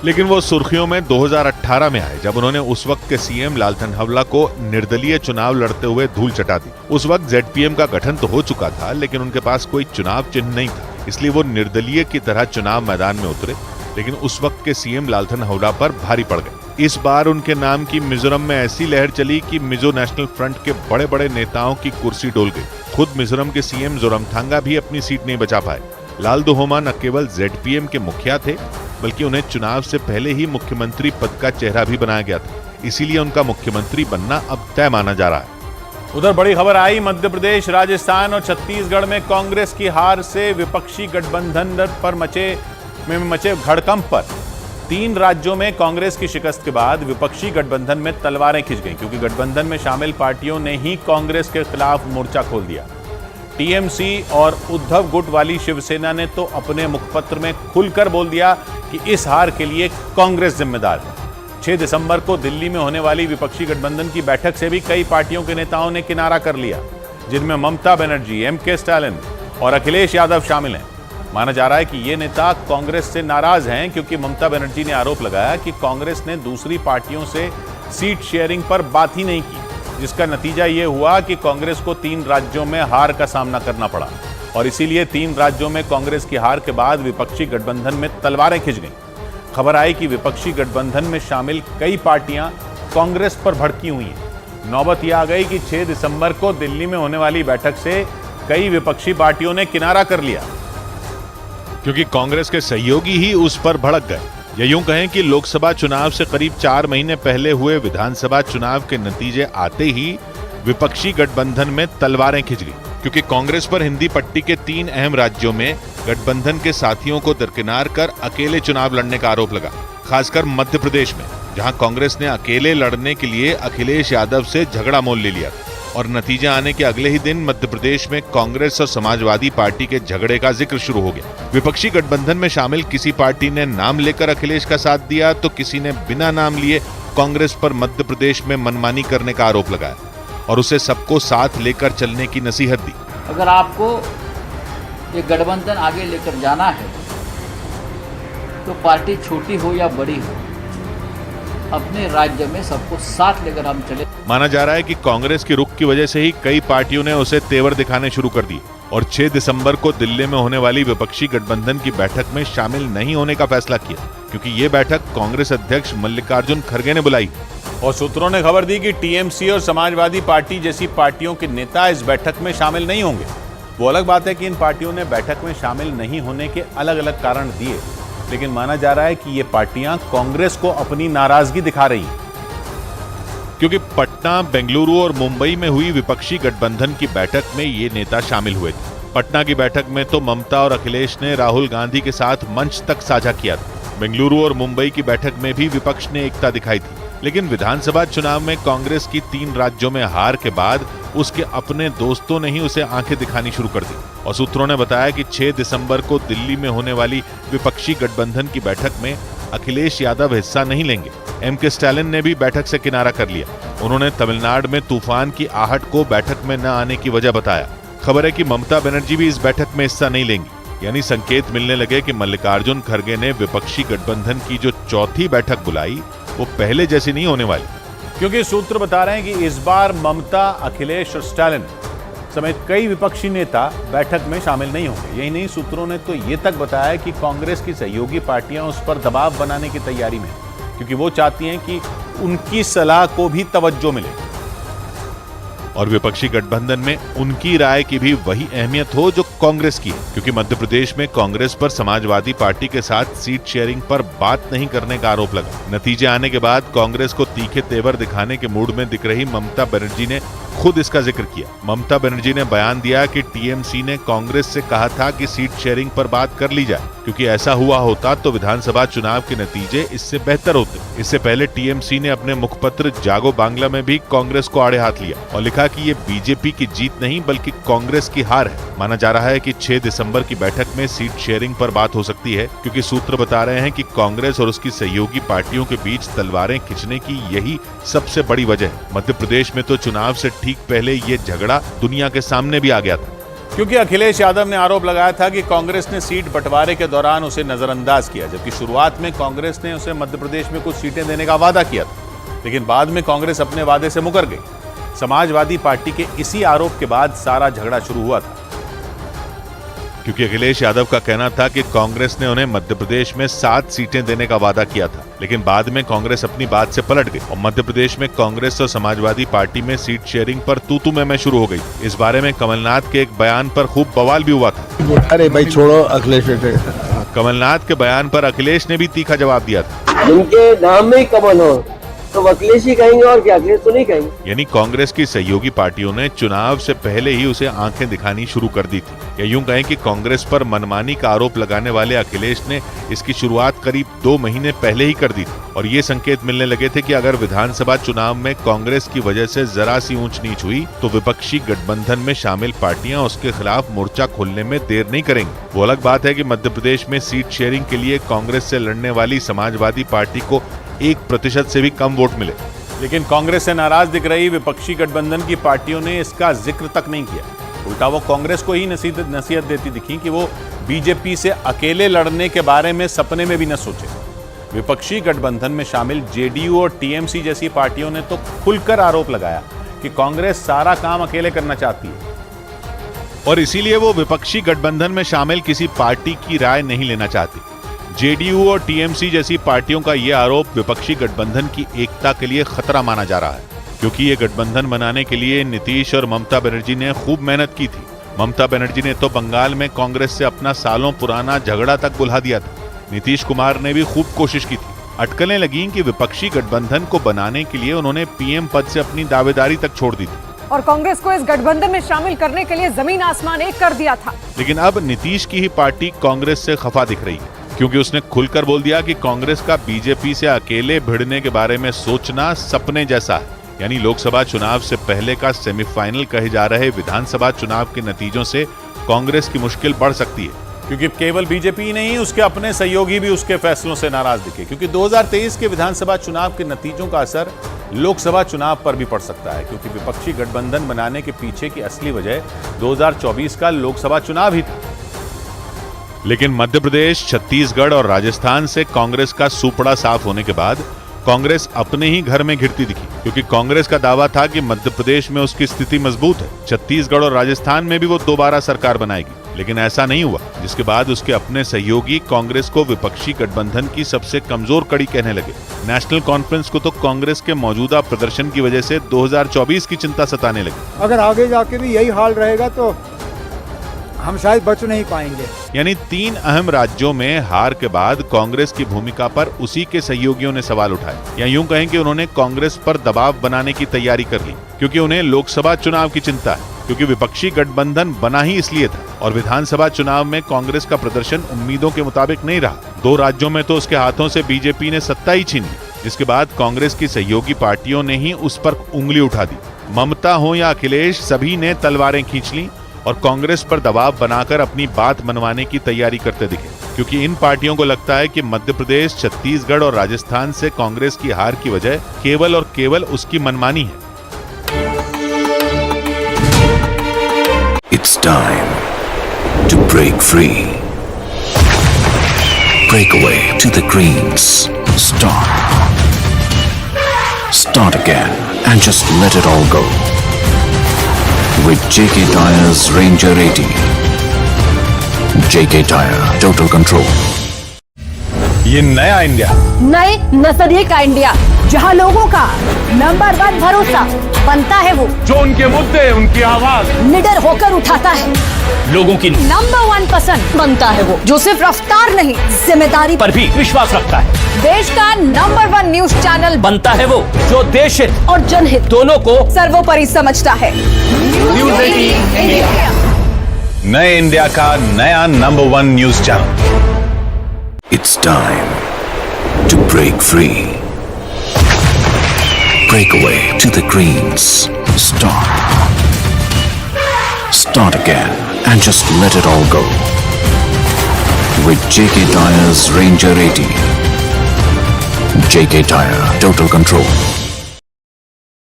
लेकिन वो सुर्खियों में 2018 में आए, जब उन्होंने उस वक्त के सीएम लालथनहवला को निर्दलीय चुनाव लड़ते हुए धूल चटा दी। उस वक्त ZPM का गठन तो हो चुका था, लेकिन उनके पास कोई चुनाव चिन्ह नहीं था, इसलिए वो निर्दलीय की तरह चुनाव मैदान में उतरे, लेकिन उस वक्त के सीएम लालथनहवला पर भारी पड़ गए। इस बार उनके नाम की मिजोरम में ऐसी लहर चली कि मिजो नेशनल फ्रंट के बड़े बड़े नेताओं की कुर्सी डोल गई। खुद मिजोरम के सीएम जोरामथांगा भी अपनी सीट नहीं बचा पाए। लालदोहोमा न केवल ZPM के मुखिया थे, बल्कि उन्हें चुनाव से पहले ही मुख्यमंत्री पद का चेहरा भी बनाया गया था, इसीलिए उनका मुख्यमंत्री बनना अब तय माना जा रहा है। उधर बड़ी खबर आई मध्य प्रदेश, राजस्थान और छत्तीसगढ़ में कांग्रेस की हार से विपक्षी गठबंधन पर मचे हड़कंप पर 3 राज्यों में कांग्रेस की शिकस्त के बाद विपक्षी गठबंधन में तलवारें खिंच गईं, क्योंकि गठबंधन में शामिल पार्टियों ने ही कांग्रेस के खिलाफ मोर्चा खोल दिया। TMC और उद्धव गुट वाली शिवसेना ने तो अपने मुखपत्र में खुलकर बोल दिया कि इस हार के लिए कांग्रेस जिम्मेदार है। 6 दिसंबर को दिल्ली में होने वाली विपक्षी गठबंधन की बैठक से भी कई पार्टियों के नेताओं ने किनारा कर लिया, जिनमें ममता बनर्जी, MK स्टालिन और अखिलेश यादव शामिल हैं। माना जा रहा है कि ये नेता कांग्रेस से नाराज हैं, क्योंकि ममता बनर्जी ने आरोप लगाया कि कांग्रेस ने दूसरी पार्टियों से सीट शेयरिंग पर बात ही नहीं की, जिसका नतीजा ये हुआ कि कांग्रेस को 3 राज्यों में हार का सामना करना पड़ा और इसीलिए 3 राज्यों में कांग्रेस की हार के बाद विपक्षी गठबंधन में तलवारें खिंच गईं। खबर आई कि विपक्षी गठबंधन में शामिल कई पार्टियां कांग्रेस पर भड़की हुई हैं। नौबत यह आ गई कि 6 दिसंबर को दिल्ली में होने वाली बैठक से कई विपक्षी पार्टियों ने किनारा कर लिया, क्योंकि कांग्रेस के सहयोगी ही उस पर भड़क गए। या यूं कहें कि लोकसभा चुनाव से करीब 4 महीने पहले हुए विधानसभा चुनाव के नतीजे आते ही विपक्षी गठबंधन में तलवारें खिंच गई, क्योंकि कांग्रेस पर हिंदी पट्टी के 3 अहम राज्यों में गठबंधन के साथियों को दरकिनार कर अकेले चुनाव लड़ने का आरोप लगा, खासकर मध्य प्रदेश में, जहां कांग्रेस ने अकेले लड़ने के लिए अखिलेश यादव से झगड़ा मोल ले लिया और नतीजा आने के अगले ही दिन मध्य प्रदेश में कांग्रेस और समाजवादी पार्टी के झगड़े का जिक्र शुरू हो गया। विपक्षी गठबंधन में शामिल किसी पार्टी ने नाम लेकर अखिलेश का साथ दिया तो किसी ने बिना नाम लिए कांग्रेस पर मध्य प्रदेश में मनमानी करने का आरोप लगाया और उसे सबको साथ लेकर चलने की नसीहत दी। अगर आपको ये गठबंधन आगे लेकर जाना है तो पार्टी छोटी हो या बड़ी हो, अपने राज्य में सबको साथ लेकर हम चले। माना जा रहा है कि कांग्रेस के रुख की वजह से ही कई पार्टियों ने उसे तेवर दिखाने शुरू कर दिए और 6 दिसंबर को दिल्ली में होने वाली विपक्षी गठबंधन की बैठक में शामिल नहीं होने का फैसला किया, क्योंकि ये बैठक कांग्रेस अध्यक्ष मल्लिकार्जुन खड़गे ने बुलाई। और सूत्रों ने खबर दी कि टीएमसी और समाजवादी पार्टी जैसी पार्टियों के नेता इस बैठक में शामिल नहीं होंगे। वो अलग बात है कि इन पार्टियों ने बैठक में शामिल नहीं होने के अलग अलग कारण दिए, लेकिन माना जा रहा है कि ये पार्टियां कांग्रेस को अपनी नाराजगी दिखा रही हैं, क्योंकि पटना, बेंगलुरु और मुंबई में हुई विपक्षी गठबंधन की बैठक में ये नेता शामिल हुए थे। पटना की बैठक में तो ममता और अखिलेश ने राहुल गांधी के साथ मंच तक साझा किया था। बेंगलुरु और मुंबई की बैठक में भी विपक्ष ने एकता दिखाई थी, लेकिन विधानसभा चुनाव में कांग्रेस की 3 राज्यों में हार के बाद उसके अपने दोस्तों ने ही उसे आंखें दिखानी शुरू कर दी। और सूत्रों ने बताया कि 6 दिसंबर को दिल्ली में होने वाली विपक्षी गठबंधन की बैठक में अखिलेश यादव हिस्सा नहीं लेंगे। एमके स्टालिन ने भी बैठक से किनारा कर लिया। उन्होंने तमिलनाडु में तूफान की आहट को बैठक में न आने की वजह बताया। खबर है कि ममता बनर्जी भी इस बैठक में हिस्सा नहीं लेंगी, यानी संकेत मिलने लगे कि मल्लिकार्जुन खड़गे ने विपक्षी गठबंधन की जो चौथी बैठक बुलाई वो पहले जैसी नहीं होने वाली, क्योंकि सूत्र बता रहे हैं कि इस बार ममता, अखिलेश और स्टालिन समेत कई विपक्षी नेता बैठक में शामिल नहीं होंगे। यही नहीं, सूत्रों ने तो ये तक बताया कि कांग्रेस की सहयोगी पार्टियां उस पर दबाव बनाने की तैयारी में, क्योंकि वो चाहती हैं कि उनकी सलाह को भी तवज्जो मिले और विपक्षी गठबंधन में उनकी राय की भी वही अहमियत हो जो कांग्रेस की है, क्योंकि मध्य प्रदेश में कांग्रेस पर समाजवादी पार्टी के साथ सीट शेयरिंग पर बात नहीं करने का आरोप लगा। नतीजे आने के बाद कांग्रेस को तीखे तेवर दिखाने के मूड में दिख रही ममता बनर्जी ने खुद इसका जिक्र किया। ममता बनर्जी ने बयान दिया कि टीएमसी ने कांग्रेस से कहा था कि सीट शेयरिंग पर बात कर ली जाए, क्योंकि ऐसा हुआ होता तो विधानसभा चुनाव के नतीजे इससे बेहतर होते। इससे पहले टीएमसी ने अपने मुखपत्र जागो बांग्ला में भी कांग्रेस को आड़े हाथ लिया और लिखा कि ये बीजेपी की जीत नहीं बल्कि कांग्रेस की हार है। माना जा रहा है कि 6 दिसंबर की बैठक में सीट शेयरिंग पर बात हो सकती है, क्योंकि सूत्र बता रहे हैं कि कांग्रेस और उसकी सहयोगी पार्टियों के बीच तलवारें खींचने की यही सबसे बड़ी वजह है। मध्य प्रदेश में तो चुनाव से ठीक पहले ये झगड़ा दुनिया के सामने भी आ गया था, क्योंकि अखिलेश यादव ने आरोप लगाया था कि कांग्रेस ने सीट बंटवारे के दौरान उसे नजरअंदाज किया, जबकि शुरुआत में कांग्रेस ने उसे मध्य प्रदेश में कुछ सीटें देने का वादा किया था, लेकिन बाद में कांग्रेस अपने वादे से मुकर गई। समाजवादी पार्टी के इसी आरोप के बाद सारा झगड़ा शुरू हुआ था, क्योंकि अखिलेश यादव का कहना था कि कांग्रेस ने उन्हें मध्य प्रदेश में 7 सीटें देने का वादा किया था, लेकिन बाद में कांग्रेस अपनी बात से पलट गई और मध्य प्रदेश में कांग्रेस और समाजवादी पार्टी में सीट शेयरिंग पर तू मैं शुरू हो गई। इस बारे में कमलनाथ के एक बयान पर खूब बवाल भी हुआ था। अरे भाई छोड़ो अखिलेश। कमलनाथ के बयान पर अखिलेश ने भी तीखा जवाब दिया था। इनके नाम में ही कमल हो तो अखिलेश ही कहेंगे और क्या, अखिलेश तो नहीं कहेंगे। यानी कांग्रेस की सहयोगी पार्टियों ने चुनाव से पहले ही उसे आंखें दिखानी शुरू कर दी थी, या यूं कहें कि कांग्रेस पर मनमानी का आरोप लगाने वाले अखिलेश ने इसकी शुरुआत करीब 2 महीने पहले ही कर दी थी और ये संकेत मिलने लगे थे कि अगर विधानसभा चुनाव में कांग्रेस की वजह से जरा सी ऊंच नीच हुई तो विपक्षी गठबंधन में शामिल पार्टियां उसके खिलाफ मोर्चा खोलने में देर नहीं करेंगी। वो अलग बात है कि मध्य प्रदेश में सीट शेयरिंग के लिए कांग्रेस से लड़ने वाली समाजवादी पार्टी को 1% से भी कम वोट मिले, लेकिन कांग्रेस से नाराज दिख रही विपक्षी गठबंधन की पार्टियों ने इसका जिक्र तक नहीं किया। उल्टा वो कांग्रेस को ही नसीहत देती दिखी कि वो बीजेपी से अकेले लड़ने के बारे में सपने में भी न सोचे। विपक्षी गठबंधन में शामिल जेडीयू और टीएमसी जैसी पार्टियों ने तो खुलकर आरोप लगाया कि कांग्रेस सारा काम अकेले करना चाहती है और इसीलिए वो विपक्षी गठबंधन में शामिल किसी पार्टी की राय नहीं लेना चाहती। जेडीयू और टीएमसी जैसी पार्टियों का यह आरोप विपक्षी गठबंधन की एकता के लिए खतरा माना जा रहा है, क्योंकि ये गठबंधन बनाने के लिए नीतीश और ममता बनर्जी ने खूब मेहनत की थी। ममता बनर्जी ने तो बंगाल में कांग्रेस से अपना सालों पुराना झगड़ा तक बुला दिया था। नीतीश कुमार ने भी खूब कोशिश की थी। अटकलें लगीं कि विपक्षी गठबंधन को बनाने के लिए उन्होंने पीएम पद से अपनी दावेदारी तक छोड़ दी थी और कांग्रेस को इस गठबंधन में शामिल करने के लिए जमीन आसमान एक कर दिया था। लेकिन अब नीतीश की ही पार्टी कांग्रेस से खफा दिख रही है, क्योंकि उसने खुलकर बोल दिया कि कांग्रेस का बीजेपी से अकेले भिड़ने के बारे में सोचना सपने जैसा है। यानी लोकसभा चुनाव से पहले का सेमीफाइनल कहे जा रहे विधानसभा चुनाव के नतीजों से कांग्रेस की मुश्किल बढ़ सकती है, क्योंकि केवल बीजेपी ही नहीं, उसके अपने सहयोगी भी उसके फैसलों से नाराज दिखे। क्योंकि 2023 के विधानसभा चुनाव के नतीजों का असर लोकसभा चुनाव पर भी पड़ सकता है, क्योंकि विपक्षी गठबंधन बनाने के पीछे की असली वजह 2024 का लोकसभा चुनाव ही था। लेकिन मध्य प्रदेश, छत्तीसगढ़ और राजस्थान से कांग्रेस का सुपड़ा साफ होने के बाद कांग्रेस अपने ही घर में घिरती दिखी, क्योंकि कांग्रेस का दावा था कि मध्य प्रदेश में उसकी स्थिति मजबूत है, छत्तीसगढ़ और राजस्थान में भी वो दोबारा सरकार बनाएगी। लेकिन ऐसा नहीं हुआ, जिसके बाद उसके अपने सहयोगी कांग्रेस को विपक्षी गठबंधन की सबसे कमजोर कड़ी कहने लगे। नेशनल कॉन्फ्रेंस को तो कांग्रेस के मौजूदा प्रदर्शन की वजह से 2024 की चिंता सताने लगी। अगर आगे जाके भी यही हाल रहेगा तो हम शायद बच नहीं पाएंगे। यानी 3 अहम राज्यों में हार के बाद कांग्रेस की भूमिका पर उसी के सहयोगियों ने सवाल उठाए, या यूं कहें कि उन्होंने कांग्रेस पर दबाव बनाने की तैयारी कर ली, क्योंकि उन्हें लोकसभा चुनाव की चिंता है, क्योंकि विपक्षी गठबंधन बना ही इसलिए था और विधानसभा चुनाव में कांग्रेस का प्रदर्शन उम्मीदों के मुताबिक नहीं रहा। 2 राज्यों में तो उसके हाथों से बीजेपी ने सत्ता ही छीन ली, जिसके बाद कांग्रेस की सहयोगी पार्टियों ने ही उस पर उंगली उठा दी। ममता हो या अखिलेश, सभी ने तलवारें खींच ली और कांग्रेस पर दबाव बनाकर अपनी बात मनवाने की तैयारी करते दिखे, क्योंकि इन पार्टियों को लगता है कि मध्य प्रदेश, छत्तीसगढ़ और राजस्थान से कांग्रेस की हार की वजह केवल और केवल उसकी मनमानी है। It's time to break free. Break away to the greens. Start again and just let it all go. With JK Tyre's Ranger 80. JK Tyre, total control. ये नया इंडिया, नए नजरिए का इंडिया, जहां लोगों का नंबर 1 भरोसा बनता है वो जो उनके मुद्दे, उनकी आवाज निडर होकर उठाता है, लोगों की नंबर 1 पसंद बनता है वो जो सिर्फ रफ्तार नहीं, जिम्मेदारी पर भी विश्वास रखता है। देश का नंबर 1 न्यूज चैनल बनता है वो जो देश हित और जनहित दोनों को सर्वोपरि समझता है। न्यूज़ 18 इंडिया, नए इंडिया का नया number 1 news channel. It's time to break free. Break away to the greens. Start again and just let it all go. With JK Tyre's Ranger 80. JK Tyre, total control.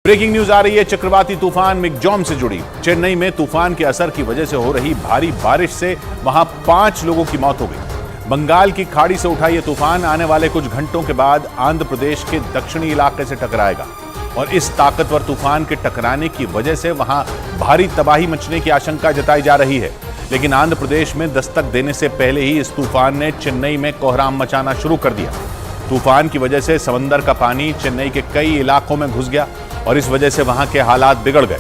Breaking news आ रही है चक्रवाती तूफान मिगजॉम से जुड़ी। चेन्नई में तूफान के असर की वजह से हो रही भारी बारिश से वहां 5 लोगों की मौत हो गई। बंगाल की खाड़ी से उठा यह तूफान आने वाले कुछ घंटों के बाद आंध्र प्रदेश के दक्षिणी इलाके से टकराएगा और इस ताकतवर तूफान के टकराने की वजह से वहां भारी तबाही मचने की आशंका जताई जा रही है। लेकिन आंध्र प्रदेश में दस्तक देने से पहले ही इस तूफान ने चेन्नई में कोहराम मचाना शुरू कर दिया। तूफान की वजह से समंदर का पानी चेन्नई के कई इलाकों में घुस गया और इस वजह से वहां के हालात बिगड़ गए।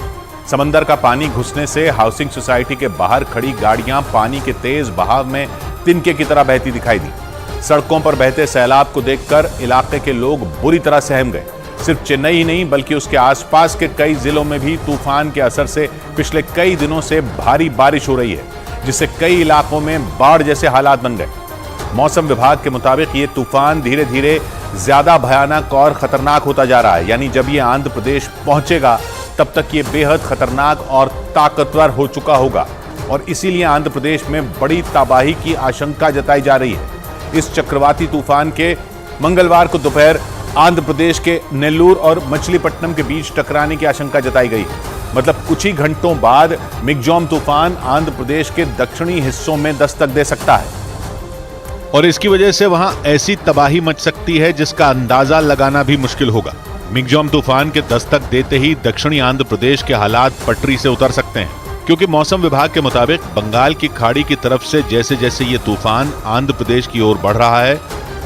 समंदर का पानी घुसने से हाउसिंग सोसाइटी के बाहर खड़ी गाड़ियां पानी के तेज बहाव में तिनके की तरह बहती दिखाई दी। सड़कों पर बहते सैलाब को देखकर इलाके के लोग बुरी तरह सहम गए। सिर्फ चेन्नई ही नहीं बल्कि उसके आसपास के कई जिलों में भी तूफान के असर से पिछले कई दिनों से भारी बारिश हो रही है, जिससे कई इलाकों में बाढ़ जैसे हालात बन गए। मौसम विभाग के मुताबिक ये तूफान धीरे धीरे ज्यादा भयानक और खतरनाक होता जा रहा है, यानी जब ये आंध्र प्रदेश पहुंचेगा तब तक ये बेहद खतरनाक और ताकतवर हो चुका होगा और इसीलिए आंध्र प्रदेश में बड़ी तबाही की आशंका जताई जा रही है। इस चक्रवाती तूफान के मंगलवार को दोपहर आंध्र प्रदेश के नेल्लूर और मछलीपट्टनम के बीच टकराने की आशंका जताई गई है। मतलब कुछ ही घंटों बाद मिगजॉम तूफान आंध्र प्रदेश के दक्षिणी हिस्सों में दस्तक दे सकता है और इसकी वजह से वहां ऐसी तबाही मच सकती है जिसका अंदाजा लगाना भी मुश्किल होगा। मिगजॉम तूफान के दस्तक देते ही दक्षिणी आंध्र प्रदेश के हालात पटरी से उतर सकते हैं, क्योंकि मौसम विभाग के मुताबिक बंगाल की खाड़ी की तरफ से जैसे जैसे ये तूफान आंध्र प्रदेश की ओर बढ़ रहा है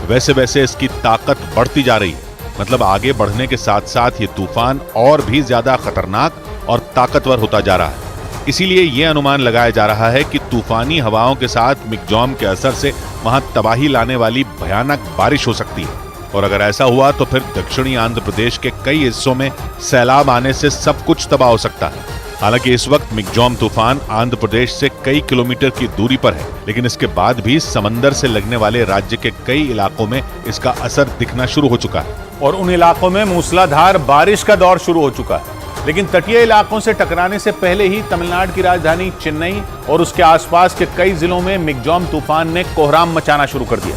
वैसे वैसे इसकी ताकत बढ़ती जा रही है। मतलब आगे बढ़ने के साथ साथ ये तूफान और भी ज्यादा खतरनाक और ताकतवर होता जा रहा है। इसीलिए ये अनुमान लगाया जा रहा है कि तूफानी हवाओं के साथ मिगजॉम के असर से वहां तबाही लाने वाली भयानक बारिश हो सकती है और अगर ऐसा हुआ तो फिर दक्षिणी आंध्र प्रदेश के कई हिस्सों में सैलाब आने से सब कुछ तबाह हो सकता है। हालांकि इस वक्त मिगजॉम तूफान आंध्र प्रदेश से कई किलोमीटर की दूरी पर है, लेकिन इसके बाद भी समंदर से लगने वाले राज्य के कई इलाकों में इसका असर दिखना शुरू हो चुका है और उन इलाकों में मूसलाधार बारिश का दौर शुरू हो चुका है। लेकिन तटीय इलाकों से टकराने से पहले ही तमिलनाडु की राजधानी चेन्नई और उसके आसपास के कई जिलों में मिगजॉम तूफान ने कोहराम मचाना शुरू कर दिया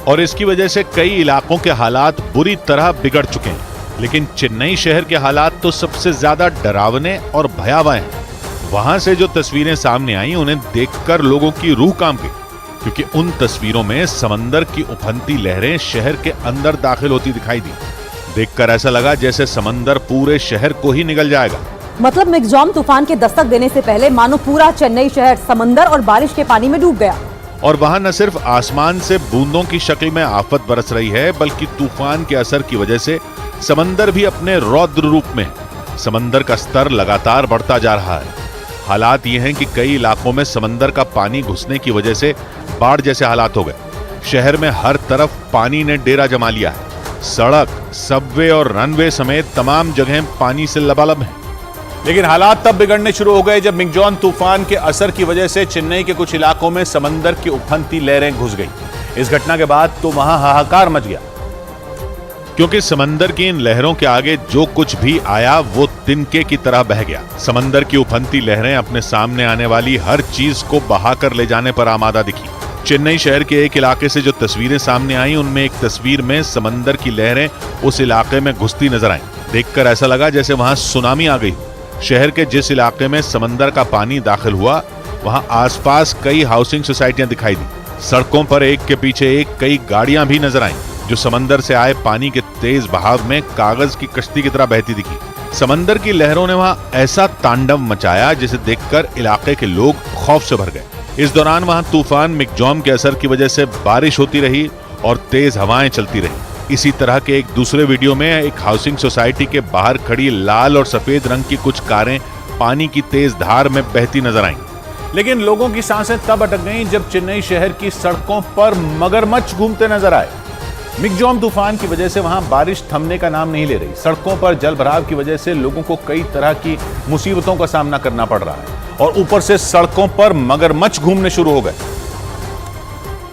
और इसकी वजह से कई इलाकों के हालात बुरी तरह बिगड़ चुके हैं। लेकिन चेन्नई शहर के हालात तो सबसे ज्यादा डरावने और भयावह हैं। वहां से जो तस्वीरें सामने आई उन्हें देखकर लोगों की रूह कांप गई, क्योंकि उन तस्वीरों में समंदर की उफनती लहरें शहर के अंदर दाखिल होती दिखाई दी। देखकर ऐसा लगा जैसे समंदर पूरे शहर को ही निगल जाएगा। मतलब मिगजॉम तूफान के दस्तक देने से पहले मानो पूरा चेन्नई शहर समंदर और बारिश के पानी में डूब गया। और वहां न सिर्फ आसमान से बूंदों की शक्ल में आफत बरस रही है, बल्कि तूफान के असर की वजह से समंदर भी अपने रौद्र रूप में है। समंदर का स्तर लगातार बढ़ता जा रहा है। हालात ये हैं कि कई इलाकों में समंदर का पानी घुसने की वजह से बाढ़ जैसे हालात हो गए। शहर में हर तरफ पानी ने डेरा जमा लिया है। सड़क, सबवे और रनवे समेत तमाम जगहें पानी से लबालब हैं। लेकिन हालात तब बिगड़ने शुरू हो गए जब मिगजॉम तूफान के असर की वजह से चेन्नई के कुछ इलाकों में समंदर की उफनती लहरें घुस गई। इस घटना के बाद तो वहां हाहाकार मच गया, क्योंकि समंदर की इन लहरों के आगे जो कुछ भी आया वो तिनके की तरह बह गया। समंदर की उफनती लहरें अपने सामने आने वाली हर चीज को बहाकर ले जाने पर आमादा दिखी। चेन्नई शहर के एक इलाके से जो तस्वीरें सामने आई उनमें एक तस्वीर में समंदर की लहरें उस इलाके में घुसती नजर आईं। देखकर ऐसा लगा जैसे वहां सुनामी आ गई। शहर के जिस इलाके में समंदर का पानी दाखिल हुआ वहां आसपास कई हाउसिंग सोसाइटियां दिखाई दी। सड़कों पर एक के पीछे एक कई गाड़ियां भी नजर आईं, जो समंदर से आए पानी के तेज बहाव में कागज की कश्ती की तरह बहती दिखी। समंदर की लहरों ने वहां ऐसा तांडव मचाया जिसे देखकर इलाके के लोग खौफ से भर गए। इस दौरान वहां तूफान मिगजॉम के असर की वजह से बारिश होती रही और तेज हवाएं चलती रही। इसी तरह के एक दूसरे वीडियो में एक हाउसिंग सोसाइटी के बाहर खड़ी लाल और सफेद रंग की कुछ कारें पानी की तेज धार में बहती नजर आईं। लेकिन लोगों की सांसें तब अटक गईं जब चेन्नई शहर की सड़कों पर मगरमच्छ घूमते नजर आए। मिगजॉम तूफान की वजह से वहां बारिश थमने का नाम नहीं ले रही। सड़कों पर जलभराव की वजह से लोगों को कई तरह की मुसीबतों का सामना करना पड़ रहा है और ऊपर से सड़कों पर मगरमच्छ घूमने शुरू हो गए।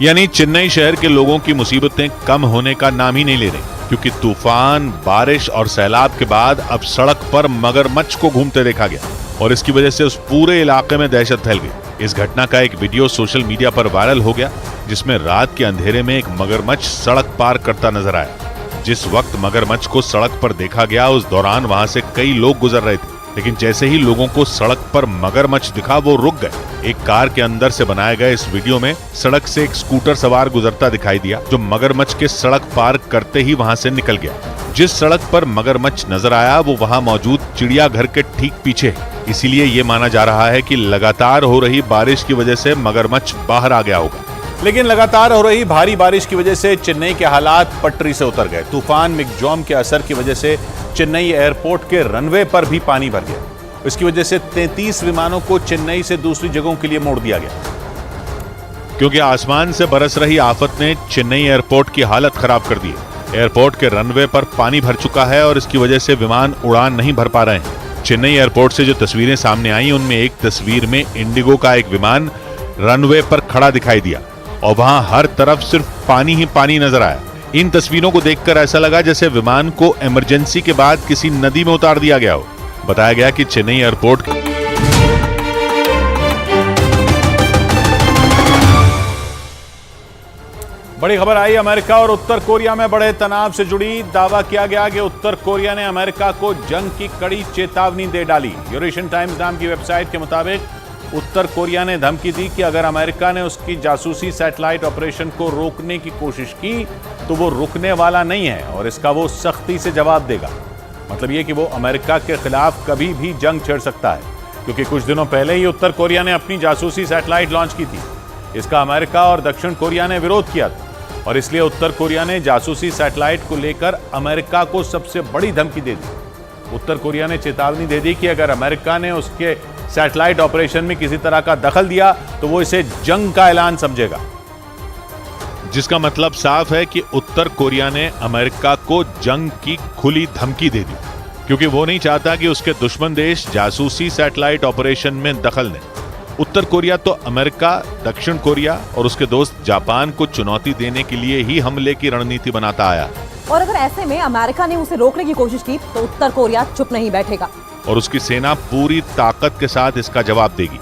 यानी चेन्नई शहर के लोगों की मुसीबतें कम होने का नाम ही नहीं ले रही, क्योंकि तूफान, बारिश और सैलाब के बाद अब सड़क पर मगरमच्छ को घूमते देखा गया और इसकी वजह से उस पूरे इलाके में दहशत फैल गई। इस घटना का एक वीडियो सोशल मीडिया पर वायरल हो गया, जिसमें रात के अंधेरे में एक मगरमच्छ सड़क पार करता नजर आया। जिस वक्त मगरमच्छ को सड़क पर देखा गया उस दौरान वहां से कई लोग गुजर रहे थे, लेकिन जैसे ही लोगों को सड़क पर मगरमच्छ दिखा वो रुक गए। एक कार के अंदर से बनाए गए इस वीडियो में सड़क से एक स्कूटर सवार गुजरता दिखाई दिया, जो मगरमच्छ के सड़क पार करते ही वहां से निकल गया। जिस सड़क पर मगरमच्छ नजर आया वो वहां मौजूद चिड़ियाघर के ठीक पीछे है। इसीलिए ये माना जा रहा है कि लगातार हो रही बारिश की वजह से मगरमच्छ बाहर आ गया होगा। लेकिन लगातार हो रही भारी बारिश की वजह से चेन्नई के हालात पटरी से उतर गए। तूफान मिगजॉम के असर की वजह से चेन्नई एयरपोर्ट के रनवे पर भी पानी भर गया। इसकी वजह से 33 विमानों को चेन्नई से दूसरी जगहों के लिए मोड़ दिया गया, क्योंकि आसमान से बरस रही आफत ने चेन्नई एयरपोर्ट की हालत खराब कर दी है। एयरपोर्ट के रनवे पर पानी भर चुका है और इसकी वजह से विमान उड़ान नहीं भर पा रहे हैं। चेन्नई एयरपोर्ट से जो तस्वीरें सामने आई उनमें एक तस्वीर में इंडिगो का एक विमान रनवे पर खड़ा दिखाई दिया और वहां हर तरफ सिर्फ पानी ही पानी नजर आया। इन तस्वीरों को देखकर ऐसा लगा जैसे विमान को इमरजेंसी के बाद किसी नदी में उतार दिया गया हो। बताया गया कि चेन्नई एयरपोर्ट बड़ी खबर आई अमेरिका और उत्तर कोरिया में बड़े तनाव से जुड़ी। दावा किया गया कि उत्तर कोरिया ने अमेरिका को जंग की कड़ी चेतावनी दे डाली। यूरेशियन टाइम्स नाम की वेबसाइट के मुताबिक उत्तर कोरिया ने धमकी दी कि अगर अमेरिका ने उसकी जासूसी सैटेलाइट ऑपरेशन को रोकने की कोशिश की तो वो रुकने वाला नहीं है और इसका वो सख्ती से जवाब देगा। मतलब ये कि वो अमेरिका के खिलाफ कभी भी जंग छेड़ सकता है, क्योंकि कुछ दिनों पहले ही उत्तर कोरिया ने अपनी जासूसी सैटेलाइट लॉन्च की थी। इसका अमेरिका और दक्षिण कोरिया ने विरोध किया था और इसलिए उत्तर कोरिया ने जासूसी सैटेलाइट को लेकर अमेरिका को सबसे बड़ी धमकी दे दी। उत्तर कोरिया ने चेतावनी दे दी कि अगर अमेरिका ने उसके सैटेलाइट ऑपरेशन में किसी तरह का दखल दिया तो वो इसे जंग का ऐलान समझेगा, जिसका मतलब साफ है कि उत्तर कोरिया ने अमेरिका को जंग की खुली धमकी दे दी। क्योंकि वो नहीं चाहता कि उसके दुश्मन देश जासूसी सैटेलाइट ऑपरेशन में दखल दें। उत्तर कोरिया तो अमेरिका, दक्षिण कोरिया और उसके दोस्त जापान को चुनौती देने के लिए ही हमले की रणनीति बनाता आया। और अगर ऐसे में अमेरिका ने उसे रोकने की कोशिश की तो उत्तर कोरिया चुप नहीं बैठेगा और उसकी सेना पूरी ताकत के साथ इसका जवाब देगी।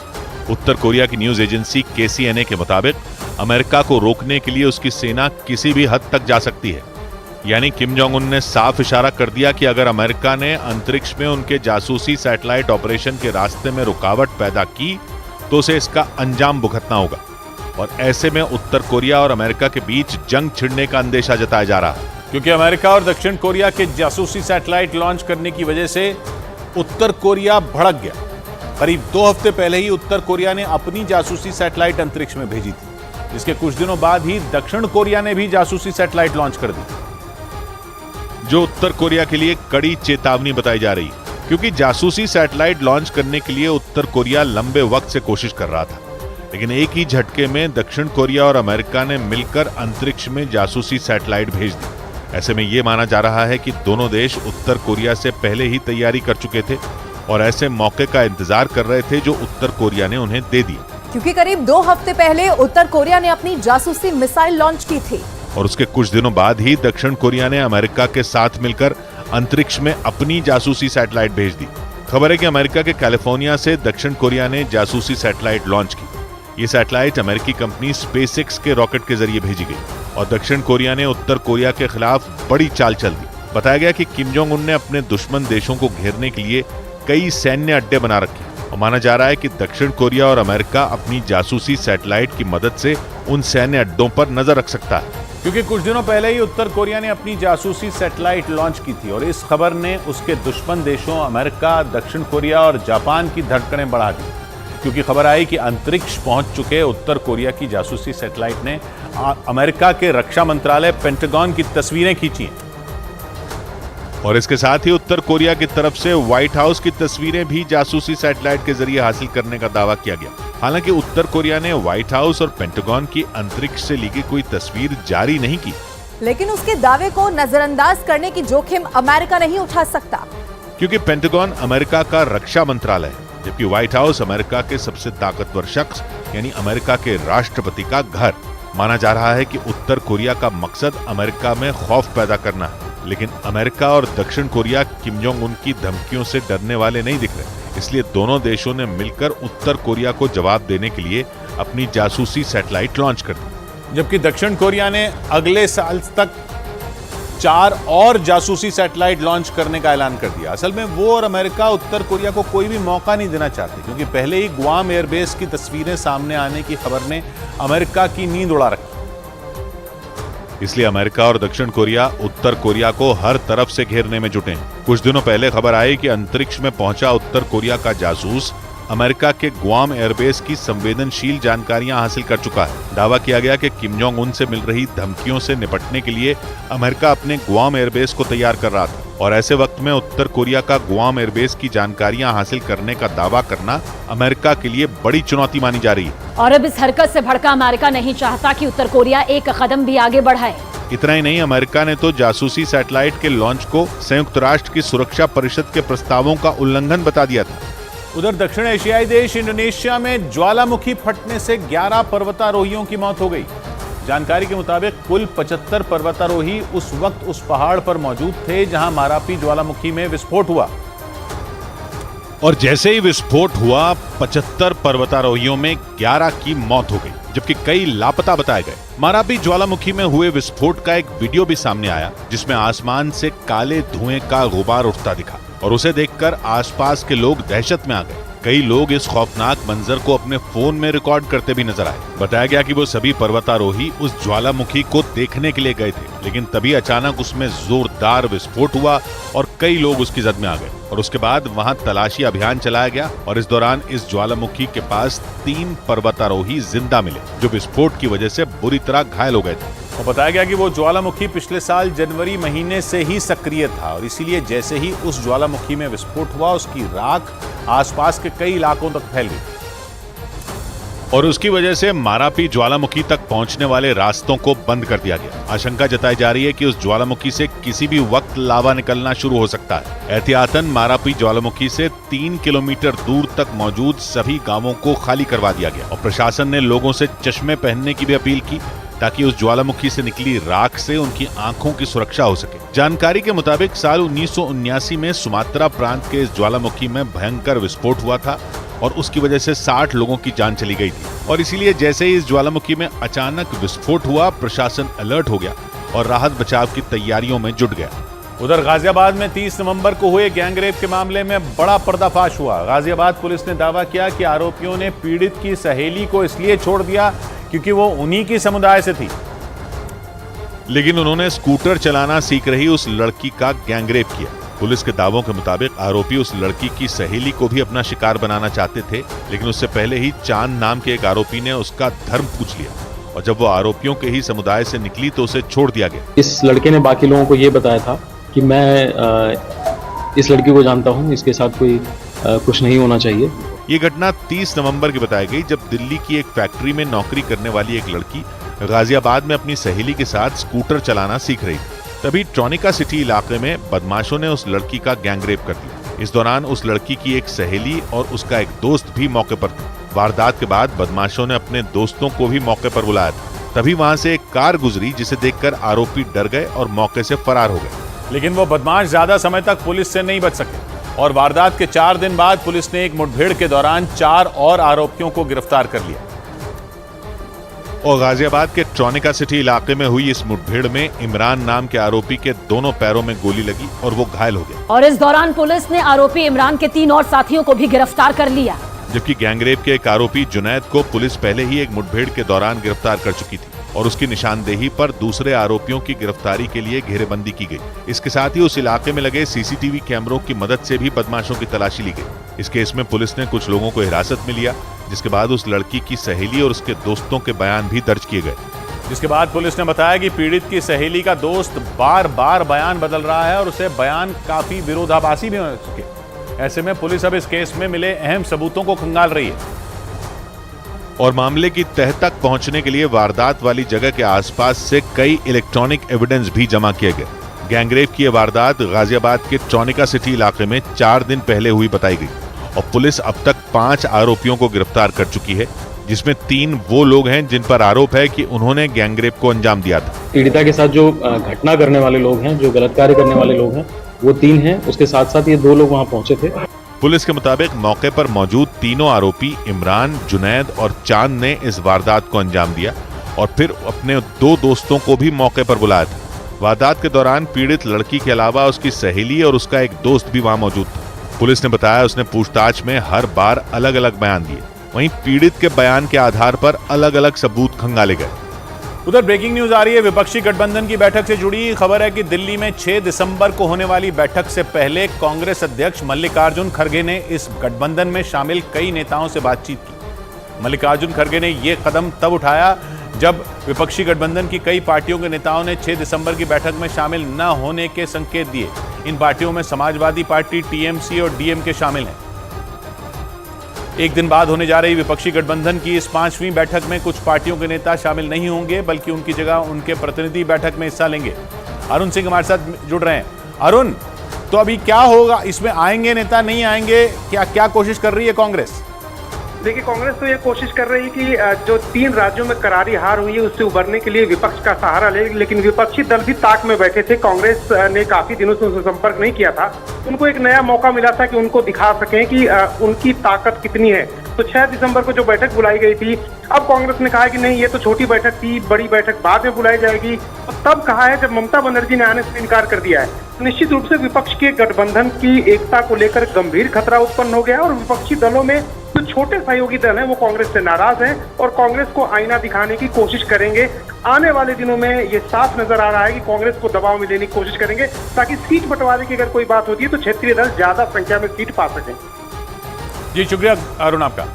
उत्तर कोरिया की न्यूज एजेंसी KCNA के मुताबिक अमेरिका को रोकने के लिए उसकी सेना किसी भी हद तक जा सकती है। यानी किम जोंग उन ने साफ इशारा कर दिया कि अगर अमेरिका ने अंतरिक्ष में उनके जासूसी सैटेलाइट ऑपरेशन के रास्ते में रुकावट पैदा की तो उसे इसका अंजाम भुगतना होगा। और ऐसे में उत्तर कोरिया और अमेरिका के बीच जंग छिड़ने का अंदेशा जताया जा रहा है, क्योंकि अमेरिका और दक्षिण कोरिया के जासूसी सैटेलाइट लॉन्च करने की वजह से उत्तर कोरिया भड़क गया। करीब 2 हफ्ते पहले ही उत्तर कोरिया ने अपनी जासूसी सैटेलाइट अंतरिक्ष में भेजी थी, जिसके कुछ दिनों बाद ही दक्षिण कोरिया ने भी जासूसी सैटेलाइट लॉन्च कर दी, जो उत्तर कोरिया के लिए कड़ी चेतावनी बताई जा रही है। क्योंकि जासूसी सैटेलाइट लॉन्च करने के लिए उत्तर कोरिया लंबे वक्त से कोशिश कर रहा था, लेकिन एक ही झटके में दक्षिण कोरिया और अमेरिका ने मिलकर अंतरिक्ष में जासूसी सैटेलाइट भेज दी। ऐसे में यह माना जा रहा है कि दोनों देश उत्तर कोरिया से पहले ही तैयारी कर चुके थे और ऐसे मौके का इंतजार कर रहे थे जो उत्तर कोरिया ने उन्हें दे दिए। क्योंकि करीब 2 हफ्ते पहले उत्तर कोरिया ने अपनी जासूसी मिसाइल लॉन्च की थी और उसके कुछ दिनों बाद ही दक्षिण कोरिया ने अमेरिका के साथ मिलकर अंतरिक्ष में अपनी जासूसी सैटेलाइट भेज दी। खबर है कि अमेरिका के कैलिफोर्निया से दक्षिण कोरिया ने जासूसी सैटेलाइट लॉन्च की। ये सैटेलाइट अमेरिकी कंपनी SpaceX के रॉकेट के जरिए भेजी गई और दक्षिण कोरिया ने उत्तर कोरिया के खिलाफ बड़ी चाल चल दी। बताया गया कि किम जोंग उन ने अपने दुश्मन देशों को घेरने के लिए कई सैन्य अड्डे बना रखे और माना जा रहा है कि दक्षिण कोरिया और अमेरिका अपनी जासूसी सैटेलाइट की मदद से उन सैन्य अड्डों पर नजर रख सकता है। क्योंकि कुछ दिनों पहले ही उत्तर कोरिया ने अपनी जासूसी सैटेलाइट लॉन्च की थी और इस खबर ने उसके दुश्मन देशों अमेरिका, दक्षिण कोरिया और जापान की धड़कनें बढ़ा दी। क्योंकि खबर आई कि अंतरिक्ष पहुंच चुके उत्तर कोरिया की जासूसी सैटेलाइट ने अमेरिका के रक्षा मंत्रालय पेंटागन की तस्वीरें खींची और इसके साथ ही उत्तर कोरिया की तरफ से व्हाइट हाउस की तस्वीरें भी जासूसी सैटेलाइट के जरिए हासिल करने का दावा किया गया। हालांकि उत्तर कोरिया ने व्हाइट हाउस और पेंटागन की अंतरिक्ष से ली गई कोई तस्वीर जारी नहीं की, लेकिन उसके दावे को नजरअंदाज करने की जोखिम अमेरिका नहीं उठा सकता, क्योंकि पेंटागन अमेरिका का रक्षा मंत्रालय है, जबकि व्हाइट हाउस अमेरिका के सबसे ताकतवर शख्स यानी अमेरिका के राष्ट्रपति का घर। माना जा रहा है कि उत्तर कोरिया का मकसद अमेरिका में खौफ पैदा करना है, लेकिन अमेरिका और दक्षिण कोरिया किम जोंग उन की धमकियों से डरने वाले नहीं दिख रहे। इसलिए दोनों देशों ने मिलकर उत्तर कोरिया को जवाब देने के लिए अपनी जासूसी सैटेलाइट लॉन्च कर दी, जबकि दक्षिण कोरिया ने अगले साल तक 4 और जासूसी सैटेलाइट लॉन्च करने का ऐलान कर दिया। असल में वो और अमेरिका उत्तर कोरिया को कोई भी मौका नहीं देना चाहते, क्योंकि पहले ही गुआम एयरबेस की तस्वीरें सामने आने की खबर ने अमेरिका की नींद उड़ा रखी। इसलिए अमेरिका और दक्षिण कोरिया उत्तर कोरिया को हर तरफ से घेरने में जुटे हैं। कुछ दिनों पहले खबर आई कि अंतरिक्ष में पहुंचा उत्तर कोरिया का जासूस अमेरिका के गुआम एयरबेस की संवेदनशील जानकारियां हासिल कर चुका है। दावा किया गया कि किम जोंग उन से मिल रही धमकियों से निपटने के लिए अमेरिका अपने गुआम एयरबेस को तैयार कर रहा था और ऐसे वक्त में उत्तर कोरिया का गुआम एयरबेस की जानकारियां हासिल करने का दावा करना अमेरिका के लिए बड़ी चुनौती मानी जा रही है। और अब इस हरकत से भड़का अमेरिका नहीं चाहता कि उत्तर कोरिया एक कदम भी आगे बढ़ाए। इतना ही नहीं, अमेरिका ने तो जासूसी सैटेलाइट के लॉन्च को संयुक्त राष्ट्र की सुरक्षा परिषद के प्रस्तावों का उल्लंघन बता दिया था। उधर दक्षिण एशियाई देश इंडोनेशिया में ज्वालामुखी फटने से 11 पर्वतारोहियों की मौत हो गई। जानकारी के मुताबिक कुल 75 पर्वतारोही उस वक्त उस पहाड़ पर मौजूद थे जहां मारापी ज्वालामुखी में विस्फोट हुआ और जैसे ही विस्फोट हुआ 75 पर्वतारोहियों में 11 की मौत हो गई, जबकि कई लापता बताए गए। मारापी ज्वालामुखी में हुए विस्फोट का एक वीडियो भी सामने आया जिसमें आसमान से काले धुएं का गुबार उठता दिखा और उसे देखकर आसपास के लोग दहशत में आ गए। कई लोग इस खौफनाक मंजर को अपने फोन में रिकॉर्ड करते भी नजर आए। बताया गया कि वो सभी पर्वतारोही उस ज्वालामुखी को देखने के लिए गए थे, लेकिन तभी अचानक उसमें जोरदार विस्फोट हुआ और कई लोग उसकी जद में आ गए और उसके बाद वहां तलाशी अभियान चलाया गया और इस दौरान इस ज्वालामुखी के पास 3 पर्वतारोही जिंदा मिले जो विस्फोट की वजह से बुरी तरह घायल हो गए थे। और बताया गया कि वो ज्वालामुखी पिछले साल जनवरी महीने से ही सक्रिय था और इसीलिए जैसे ही उस ज्वालामुखी में विस्फोट हुआ उसकी राख आसपास के कई इलाकों तक फैल गई और उसकी वजह से मारापी ज्वालामुखी तक पहुंचने वाले रास्तों को बंद कर दिया गया। आशंका जताई जा रही है कि उस ज्वालामुखी से किसी भी वक्त लावा निकलना शुरू हो सकता है। एहतियातन मारापी ज्वालामुखी से 3 किलोमीटर दूर तक मौजूद सभी गांवों को खाली करवा दिया गया और प्रशासन ने लोगों से चश्मे पहनने की भी अपील की ताकि उस ज्वालामुखी से निकली राख से उनकी आंखों की सुरक्षा हो सके। जानकारी के मुताबिक साल 1979 में सुमात्रा प्रांत के इस ज्वालामुखी में भयंकर विस्फोट हुआ था और उसकी वजह से 60 लोगों की जान चली गई थी और इसीलिए जैसे ही इस ज्वालामुखी में अचानक विस्फोट हुआ, प्रशासन अलर्ट हो गया और राहत बचाव की तैयारियों में जुट गया। उधर गाजियाबाद में 30 नवंबर को हुए गैंगरेप के मामले में बड़ा पर्दाफाश हुआ। गाजियाबाद पुलिस ने दावा किया कि आरोपियों ने पीड़ित की सहेली को इसलिए छोड़ दिया क्योंकि वो उन्हीं की समुदाय से थी, लेकिन उन्होंने स्कूटर चलाना सीख रही उस लड़की का गैंगरेप किया। पुलिस के दावों के मुताबिक आरोपी उस लड़की की सहेली को भी अपना शिकार बनाना चाहते थे, लेकिन उससे पहले ही चांद नाम के एक आरोपी ने उसका धर्म पूछ लिया और जब वो आरोपियों के ही समुदाय से निकली तो उसे छोड़ दिया गया। इस लड़के ने बाकी लोगों को ये बताया था कि मैं इस लड़की को जानता हूँ, इसके साथ कोई कुछ नहीं होना चाहिए। ये घटना 30 नवंबर की बताई गई जब दिल्ली की एक फैक्ट्री में नौकरी करने वाली एक लड़की गाजियाबाद में अपनी सहेली के साथ स्कूटर चलाना सीख रही थी। तभी ट्रॉनिका सिटी इलाके में बदमाशों ने उस लड़की का गैंगरेप कर दिया। इस दौरान उस लड़की की एक सहेली और उसका एक दोस्त भी मौके पर थे। वारदात के बाद बदमाशों ने अपने दोस्तों को भी मौके पर बुलाया था। तभी वहां से एक कार गुजरी जिसे देखकर आरोपी डर गए और मौके से फरार हो गए, लेकिन वो बदमाश ज्यादा समय तक पुलिस से नहीं बच सके और वारदात के 4 दिन बाद पुलिस ने एक मुठभेड़ के दौरान 4 और आरोपियों को गिरफ्तार कर लिया। और गाजियाबाद के ट्रॉनिका सिटी इलाके में हुई इस मुठभेड़ में इमरान नाम के आरोपी के दोनों पैरों में गोली लगी और वो घायल हो गया। और इस दौरान पुलिस ने आरोपी इमरान के 3 और साथियों को भी गिरफ्तार कर लिया, जबकि गैंगरेप के एक आरोपी जुनैद को पुलिस पहले ही एक मुठभेड़ के दौरान गिरफ्तार कर चुकी थी और उसकी निशानदेही पर दूसरे आरोपियों की गिरफ्तारी के लिए घेरेबंदी की गई। इसके साथ ही उस इलाके में लगे सीसीटीवी कैमरों की मदद से भी बदमाशों की तलाशी ली गई। इस केस में पुलिस ने कुछ लोगों को हिरासत में लिया, जिसके बाद उस लड़की की सहेली और उसके दोस्तों के बयान भी दर्ज किए गए। जिसके बाद पुलिस ने बताया कि पीड़ित की सहेली का दोस्त बार बार बयान बदल रहा है और उसे बयान काफी विरोधाभासी भी हो चुके। ऐसे में पुलिस अब इस केस में मिले अहम सबूतों को खंगाल रही है और मामले की तह तक पहुंचने के लिए वारदात वाली जगह के आसपास से कई इलेक्ट्रॉनिक एविडेंस भी जमा किए गए। गैंगरेप की यह वारदात गाजियाबाद के ट्रॉनिका सिटी इलाके में 4 दिन पहले हुई बताई गई और पुलिस अब तक 5 आरोपियों को गिरफ्तार कर चुकी है, जिसमें 3 वो लोग हैं जिन पर आरोप है कि उन्होंने गैंगरेप को अंजाम दिया था। पीड़िता के साथ जो घटना करने वाले लोग हैं, जो गलत कार्य करने वाले लोग हैं, वो 3 हैं। उसके साथ साथ ये 2 लोग वहां पहुंचे थे। पुलिस के मुताबिक मौके पर मौजूद तीनों आरोपी इमरान, जुनैद और चांद ने इस वारदात को अंजाम दिया और फिर अपने 2 दोस्तों को भी मौके पर बुलाया था। वारदात के दौरान पीड़ित लड़की के अलावा उसकी सहेली और उसका एक दोस्त भी वहां मौजूद था। पुलिस ने बताया उसने पूछताछ में हर बार अलग अलग बयान दिए। वहीं पीड़ित के बयान के आधार पर अलग अलग सबूत खंगाले गए। उधर ब्रेकिंग न्यूज आ रही है। विपक्षी गठबंधन की बैठक से जुड़ी खबर है कि दिल्ली में 6 दिसंबर को होने वाली बैठक से पहले कांग्रेस अध्यक्ष मल्लिकार्जुन खड़गे ने इस गठबंधन में शामिल कई नेताओं से बातचीत की। मल्लिकार्जुन खड़गे ने यह कदम तब उठाया जब विपक्षी गठबंधन की कई पार्टियों के नेताओं ने 6 दिसंबर की बैठक में शामिल न होने के संकेत दिए। इन पार्टियों में समाजवादी पार्टी, टीएमसी और डीएमके शामिल हैं। एक दिन बाद होने जा रही विपक्षी गठबंधन की इस 5वीं बैठक में कुछ पार्टियों के नेता शामिल नहीं होंगे, बल्कि उनकी जगह उनके प्रतिनिधि बैठक में हिस्सा लेंगे। अरुण सिंह हमारे साथ जुड़ रहे हैं। अरुण, तो अभी क्या होगा? इसमें आएंगे नेता, नहीं आएंगे? क्या कोशिश कर रही है कांग्रेस? देखिए, कांग्रेस तो ये कोशिश कर रही है कि जो 3 राज्यों में करारी हार हुई है उससे उबरने के लिए विपक्ष का सहारा ले, लेकिन विपक्षी दल भी ताक में बैठे थे। कांग्रेस ने काफी दिनों से उनसे संपर्क नहीं किया था। उनको एक नया मौका मिला था कि उनको दिखा सकें कि उनकी ताकत कितनी है। तो 6 दिसंबर को जो बैठक बुलाई गई थी, अब कांग्रेस ने कहा कि नहीं, ये तो छोटी बैठक थी, बड़ी बैठक बाद में बुलाई जाएगी। और तब कहा है जब ममता बनर्जी ने आने से इनकार कर दिया है। निश्चित रूप से विपक्ष के गठबंधन की एकता को लेकर गंभीर खतरा उत्पन्न हो गया और विपक्षी दलों में जो छोटे सहयोगी दल हैं वो कांग्रेस से नाराज हैं और कांग्रेस को आईना दिखाने की कोशिश करेंगे। आने वाले दिनों में ये साफ नजर आ रहा है कि कांग्रेस को दबाव में लेने की कोशिश करेंगे ताकि सीट बंटवारे की अगर कोई बात होती है तो क्षेत्रीय दल ज्यादा संख्या में सीट पा सकें। जी शुक्रिया अरुण आपका।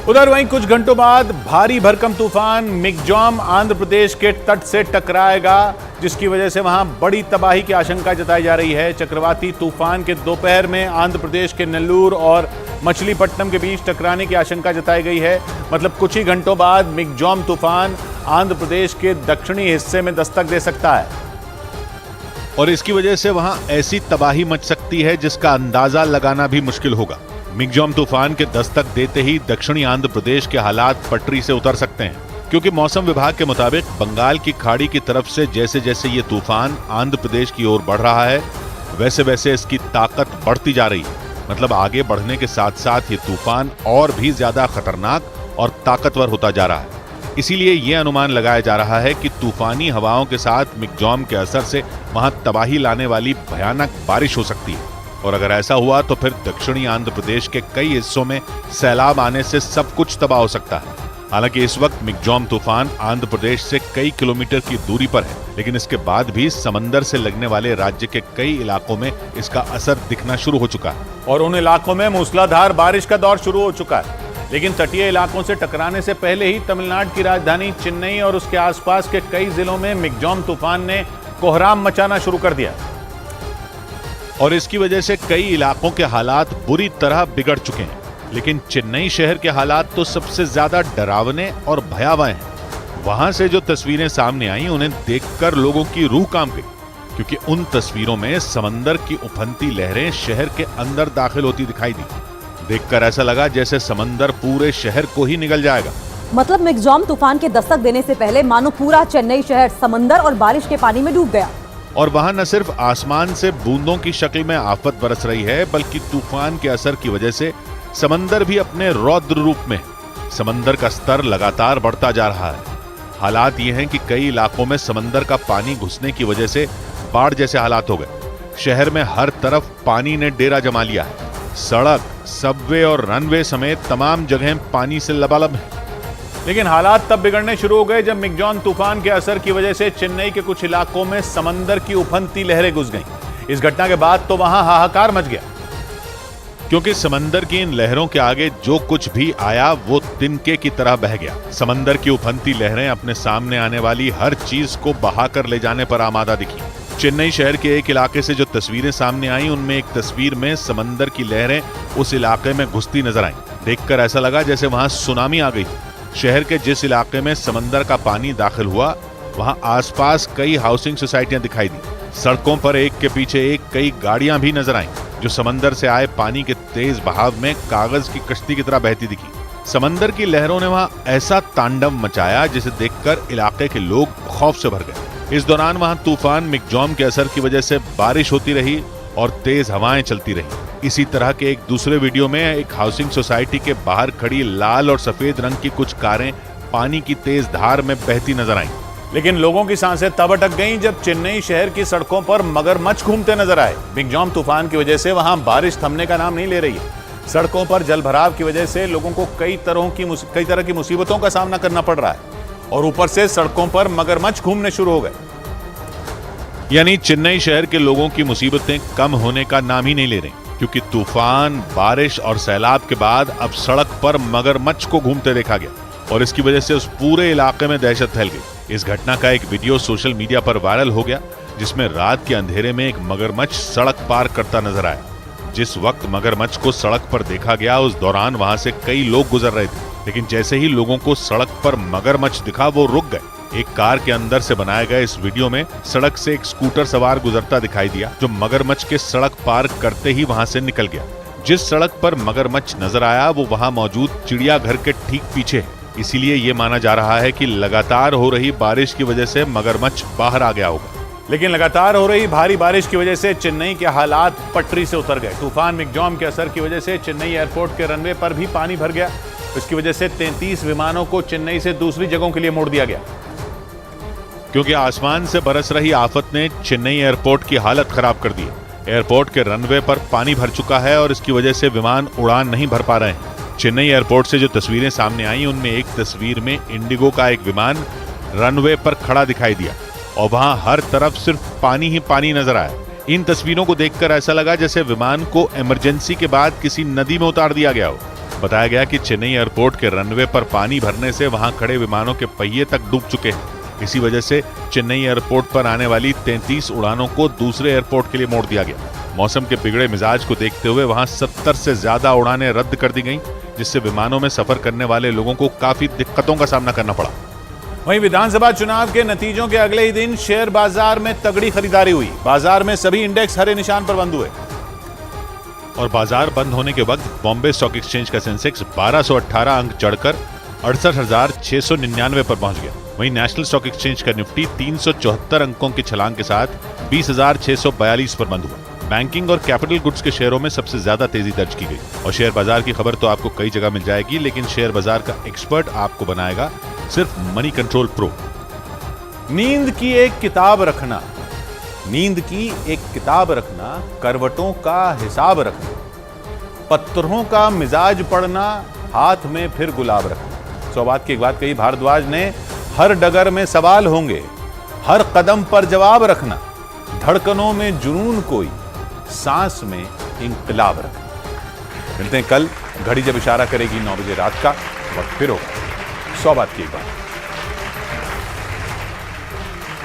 उधर वहीं कुछ घंटों बाद भारी भरकम तूफान मिग्जॉम आंध्र प्रदेश के तट से टकराएगा, जिसकी वजह से वहां बड़ी तबाही की आशंका जताई जा रही है। चक्रवाती तूफान के दोपहर में आंध्र प्रदेश के नेल्लूर और मछलीपट्टनम के बीच टकराने की आशंका जताई गई है। मतलब कुछ ही घंटों बाद मिग्जॉम तूफान आंध्र प्रदेश के दक्षिणी हिस्से में दस्तक दे सकता है और इसकी वजह से वहां ऐसी तबाही मच सकती है जिसका अंदाजा लगाना भी मुश्किल होगा। मिग्जॉम तूफान के दस्तक देते ही दक्षिणी आंध्र प्रदेश के हालात पटरी से उतर सकते हैं, क्योंकि मौसम विभाग के मुताबिक बंगाल की खाड़ी की तरफ से जैसे जैसे ये तूफान आंध्र प्रदेश की ओर बढ़ रहा है, वैसे वैसे इसकी ताकत बढ़ती जा रही है। मतलब आगे बढ़ने के साथ साथ ये तूफान और भी ज्यादा खतरनाक और ताकतवर होता जा रहा है। इसीलिए ये अनुमान लगाया जा रहा है कि तूफानी हवाओं के साथ मिग्जॉम के असर से वहां तबाही लाने वाली भयानक बारिश हो सकती है और अगर ऐसा हुआ तो फिर दक्षिणी आंध्र प्रदेश के कई हिस्सों में सैलाब आने से सब कुछ तबाह हो सकता है। हालांकि इस वक्त मिग्जॉम तूफान आंध्र प्रदेश से कई किलोमीटर की दूरी पर है, लेकिन इसके बाद भी समंदर से लगने वाले राज्य के कई इलाकों में इसका असर दिखना शुरू हो चुका है और उन इलाकों में मूसलाधार बारिश का दौर शुरू हो चुका है। लेकिन तटीय इलाकों से टकराने से पहले ही तमिलनाडु की राजधानी चेन्नई और उसके आसपास के कई जिलों में मिग्जॉम तूफान ने कोहराम मचाना शुरू कर दिया और इसकी वजह से कई इलाकों के हालात बुरी तरह बिगड़ चुके हैं। लेकिन चेन्नई शहर के हालात तो सबसे ज्यादा डरावने और भयावह हैं। वहां से जो तस्वीरें सामने आई उन्हें देखकर लोगों की रूह कांप गई, क्योंकि उन तस्वीरों में समंदर की उफनती लहरें शहर के अंदर दाखिल होती दिखाई दी। देखकर ऐसा लगा जैसे समंदर पूरे शहर को ही निगल जाएगा। मतलब मिग्जॉम तूफान के दस्तक देने से पहले मानो पूरा चेन्नई शहर समंदर और बारिश के पानी में डूब गया और वहां न सिर्फ आसमान से बूंदों की शक्ल में आफत बरस रही है, बल्कि तूफान के असर की वजह से समंदर भी अपने रौद्र रूप में। समंदर का स्तर लगातार बढ़ता जा रहा है। हालात ये हैं कि कई इलाकों में समंदर का पानी घुसने की वजह से बाढ़ जैसे हालात हो गए। शहर में हर तरफ पानी ने डेरा जमा लिया है। सड़क, सबवे और रनवे समेत तमाम जगहें पानी से लबालब हैं। लेकिन हालात तब बिगड़ने शुरू हो गए जब मिग्जॉम तूफान के असर की वजह से चेन्नई के कुछ इलाकों में समंदर की उफनती लहरें घुस गईं। इस घटना के बाद तो वहां हाहाकार मच गया, क्योंकि समंदर की इन लहरों के आगे जो कुछ भी आया वो तिनके की तरह बह गया। समंदर की उफनती लहरें अपने सामने आने वाली हर चीज को बहाकर ले जाने पर आमादा दिखी। चेन्नई शहर के एक इलाके से जो तस्वीरें सामने आई उनमें एक तस्वीर में समंदर की लहरें उस इलाके में घुसती नजर आईं। देखकर ऐसा लगा जैसे वहां सुनामी आ गई। शहर के जिस इलाके में समंदर का पानी दाखिल हुआ वहां आसपास कई हाउसिंग सोसाइटियां दिखाई दी। सड़कों पर एक के पीछे एक कई गाड़ियां भी नजर आईं, जो समंदर से आए पानी के तेज बहाव में कागज की कश्ती की तरह बहती दिखी। समंदर की लहरों ने वहां ऐसा तांडव मचाया जिसे देखकर इलाके के लोग खौफ से भर गए। इस दौरान वहां तूफान मिग्जॉम के असर की वजह से बारिश होती रही और तेज हवाएं चलती रही। इसी तरह के एक दूसरे वीडियो में एक हाउसिंग सोसाइटी के बाहर खड़ी लाल और सफेद रंग की कुछ कारें पानी की तेज धार में बहती नजर आईं। लेकिन लोगों की सांसें तब अटक गईं जब चेन्नई शहर की सड़कों पर मगरमच्छ घूमते नजर आए। मिग्जॉम तूफान की वजह से वहां बारिश थमने का नाम नहीं ले रही है। सड़कों पर जलभराव की वजह से लोगों को कई तरह की मुसीबतों का सामना करना पड़ रहा है और ऊपर से सड़कों पर मगरमच्छ घूमने शुरू हो गए। यानी चेन्नई शहर के लोगों की मुसीबतें कम होने का नाम ही नहीं ले रही, क्योंकि तूफान, बारिश और सैलाब के बाद अब सड़क पर मगरमच्छ को घूमते देखा गया और इसकी वजह से उस पूरे इलाके में दहशत फैल गई। इस घटना का एक वीडियो सोशल मीडिया पर वायरल हो गया, जिसमें रात के अंधेरे में एक मगरमच्छ सड़क पार करता नजर आया। जिस वक्त मगरमच्छ को सड़क पर देखा गया उस दौरान वहां से कई लोग गुजर रहे थे, लेकिन जैसे ही लोगों को सड़क पर मगरमच्छ दिखा वो रुक गए। एक कार के अंदर से बनाए गए इस वीडियो में सड़क से एक स्कूटर सवार गुजरता दिखाई दिया, जो मगरमच्छ के सड़क पार करते ही वहां से निकल गया। जिस सड़क पर मगरमच्छ नजर आया वो वहां मौजूद चिड़ियाघर के ठीक पीछे है। इसीलिए ये माना जा रहा है कि लगातार हो रही बारिश की वजह से मगरमच्छ बाहर आ गया होगा। लेकिन लगातार हो रही भारी बारिश की वजह से चेन्नई के हालात पटरी से उतर गए। तूफान मिग्जॉम के असर की वजह से चेन्नई एयरपोर्ट के रनवे पर भी पानी भर गया। इसकी वजह से 33 विमानों को चेन्नई से दूसरी जगहों के लिए मोड़ दिया गया, क्योंकि आसमान से बरस रही आफत ने चेन्नई एयरपोर्ट की हालत खराब कर दी। एयरपोर्ट के रनवे पर पानी भर चुका है और इसकी वजह से विमान उड़ान नहीं भर पा रहे हैं। चेन्नई एयरपोर्ट से जो तस्वीरें सामने आई उनमें एक तस्वीर में इंडिगो का एक विमान रनवे पर खड़ा दिखाई दिया और वहां हर तरफ सिर्फ पानी ही पानी नजर आया। इन तस्वीरों को देखकर ऐसा लगा जैसे विमान को इमरजेंसी के बाद किसी नदी में उतार दिया गया हो। बताया गया कि चेन्नई एयरपोर्ट के रनवे पर पानी भरने से वहां खड़े विमानों के पहिए तक डूब चुके हैं। इसी वजह से चेन्नई एयरपोर्ट पर आने वाली 33 उड़ानों को दूसरे एयरपोर्ट के लिए मोड़ दिया गया। मौसम के बिगड़े मिजाज को देखते हुए वहां 70 से ज्यादा उड़ानें रद्द कर दी गईं, जिससे विमानों में सफर करने वाले लोगों को काफी दिक्कतों का सामना करना पड़ा। वहीं विधानसभा चुनाव के नतीजों के अगले ही दिन शेयर बाजार में तगड़ी खरीदारी हुई। बाजार में सभी इंडेक्स हरे निशान पर बंद हुए और बाजार बंद होने के वक्त बॉम्बे स्टॉक एक्सचेंज का सेंसेक्स 1218 अंक चढ़कर 68,699 पर पहुंच गया। वहीं नेशनल स्टॉक एक्सचेंज का निफ्टी 374 अंकों की छलांग के साथ 20,642 पर बंद हुआ। बैंकिंग और कैपिटल गुड्स के शेयरों में सबसे ज्यादा तेजी दर्ज की गई। और शेयर बाजार की खबर तो आपको कई जगह मिल जाएगी, लेकिन शेयर बाजार का एक्सपर्ट आपको बनाएगा सिर्फ मनी कंट्रोल प्रो। नींद की एक किताब रखना, नींद की एक किताब रखना, करवटों का हिसाब रखना, पत्थरों का मिजाज पढ़ना, हाथ में फिर गुलाब रखना। 100 बात की एक बात कही भारद्वाज ने, हर डगर में सवाल होंगे, हर कदम पर जवाब रखना, धड़कनों में जुनून कोई, सांस में इंकलाब रखना। मिलते हैं कल, घड़ी जब इशारा करेगी 9 बजे रात का, वक्त फिर होगा 100 बात की एक बात।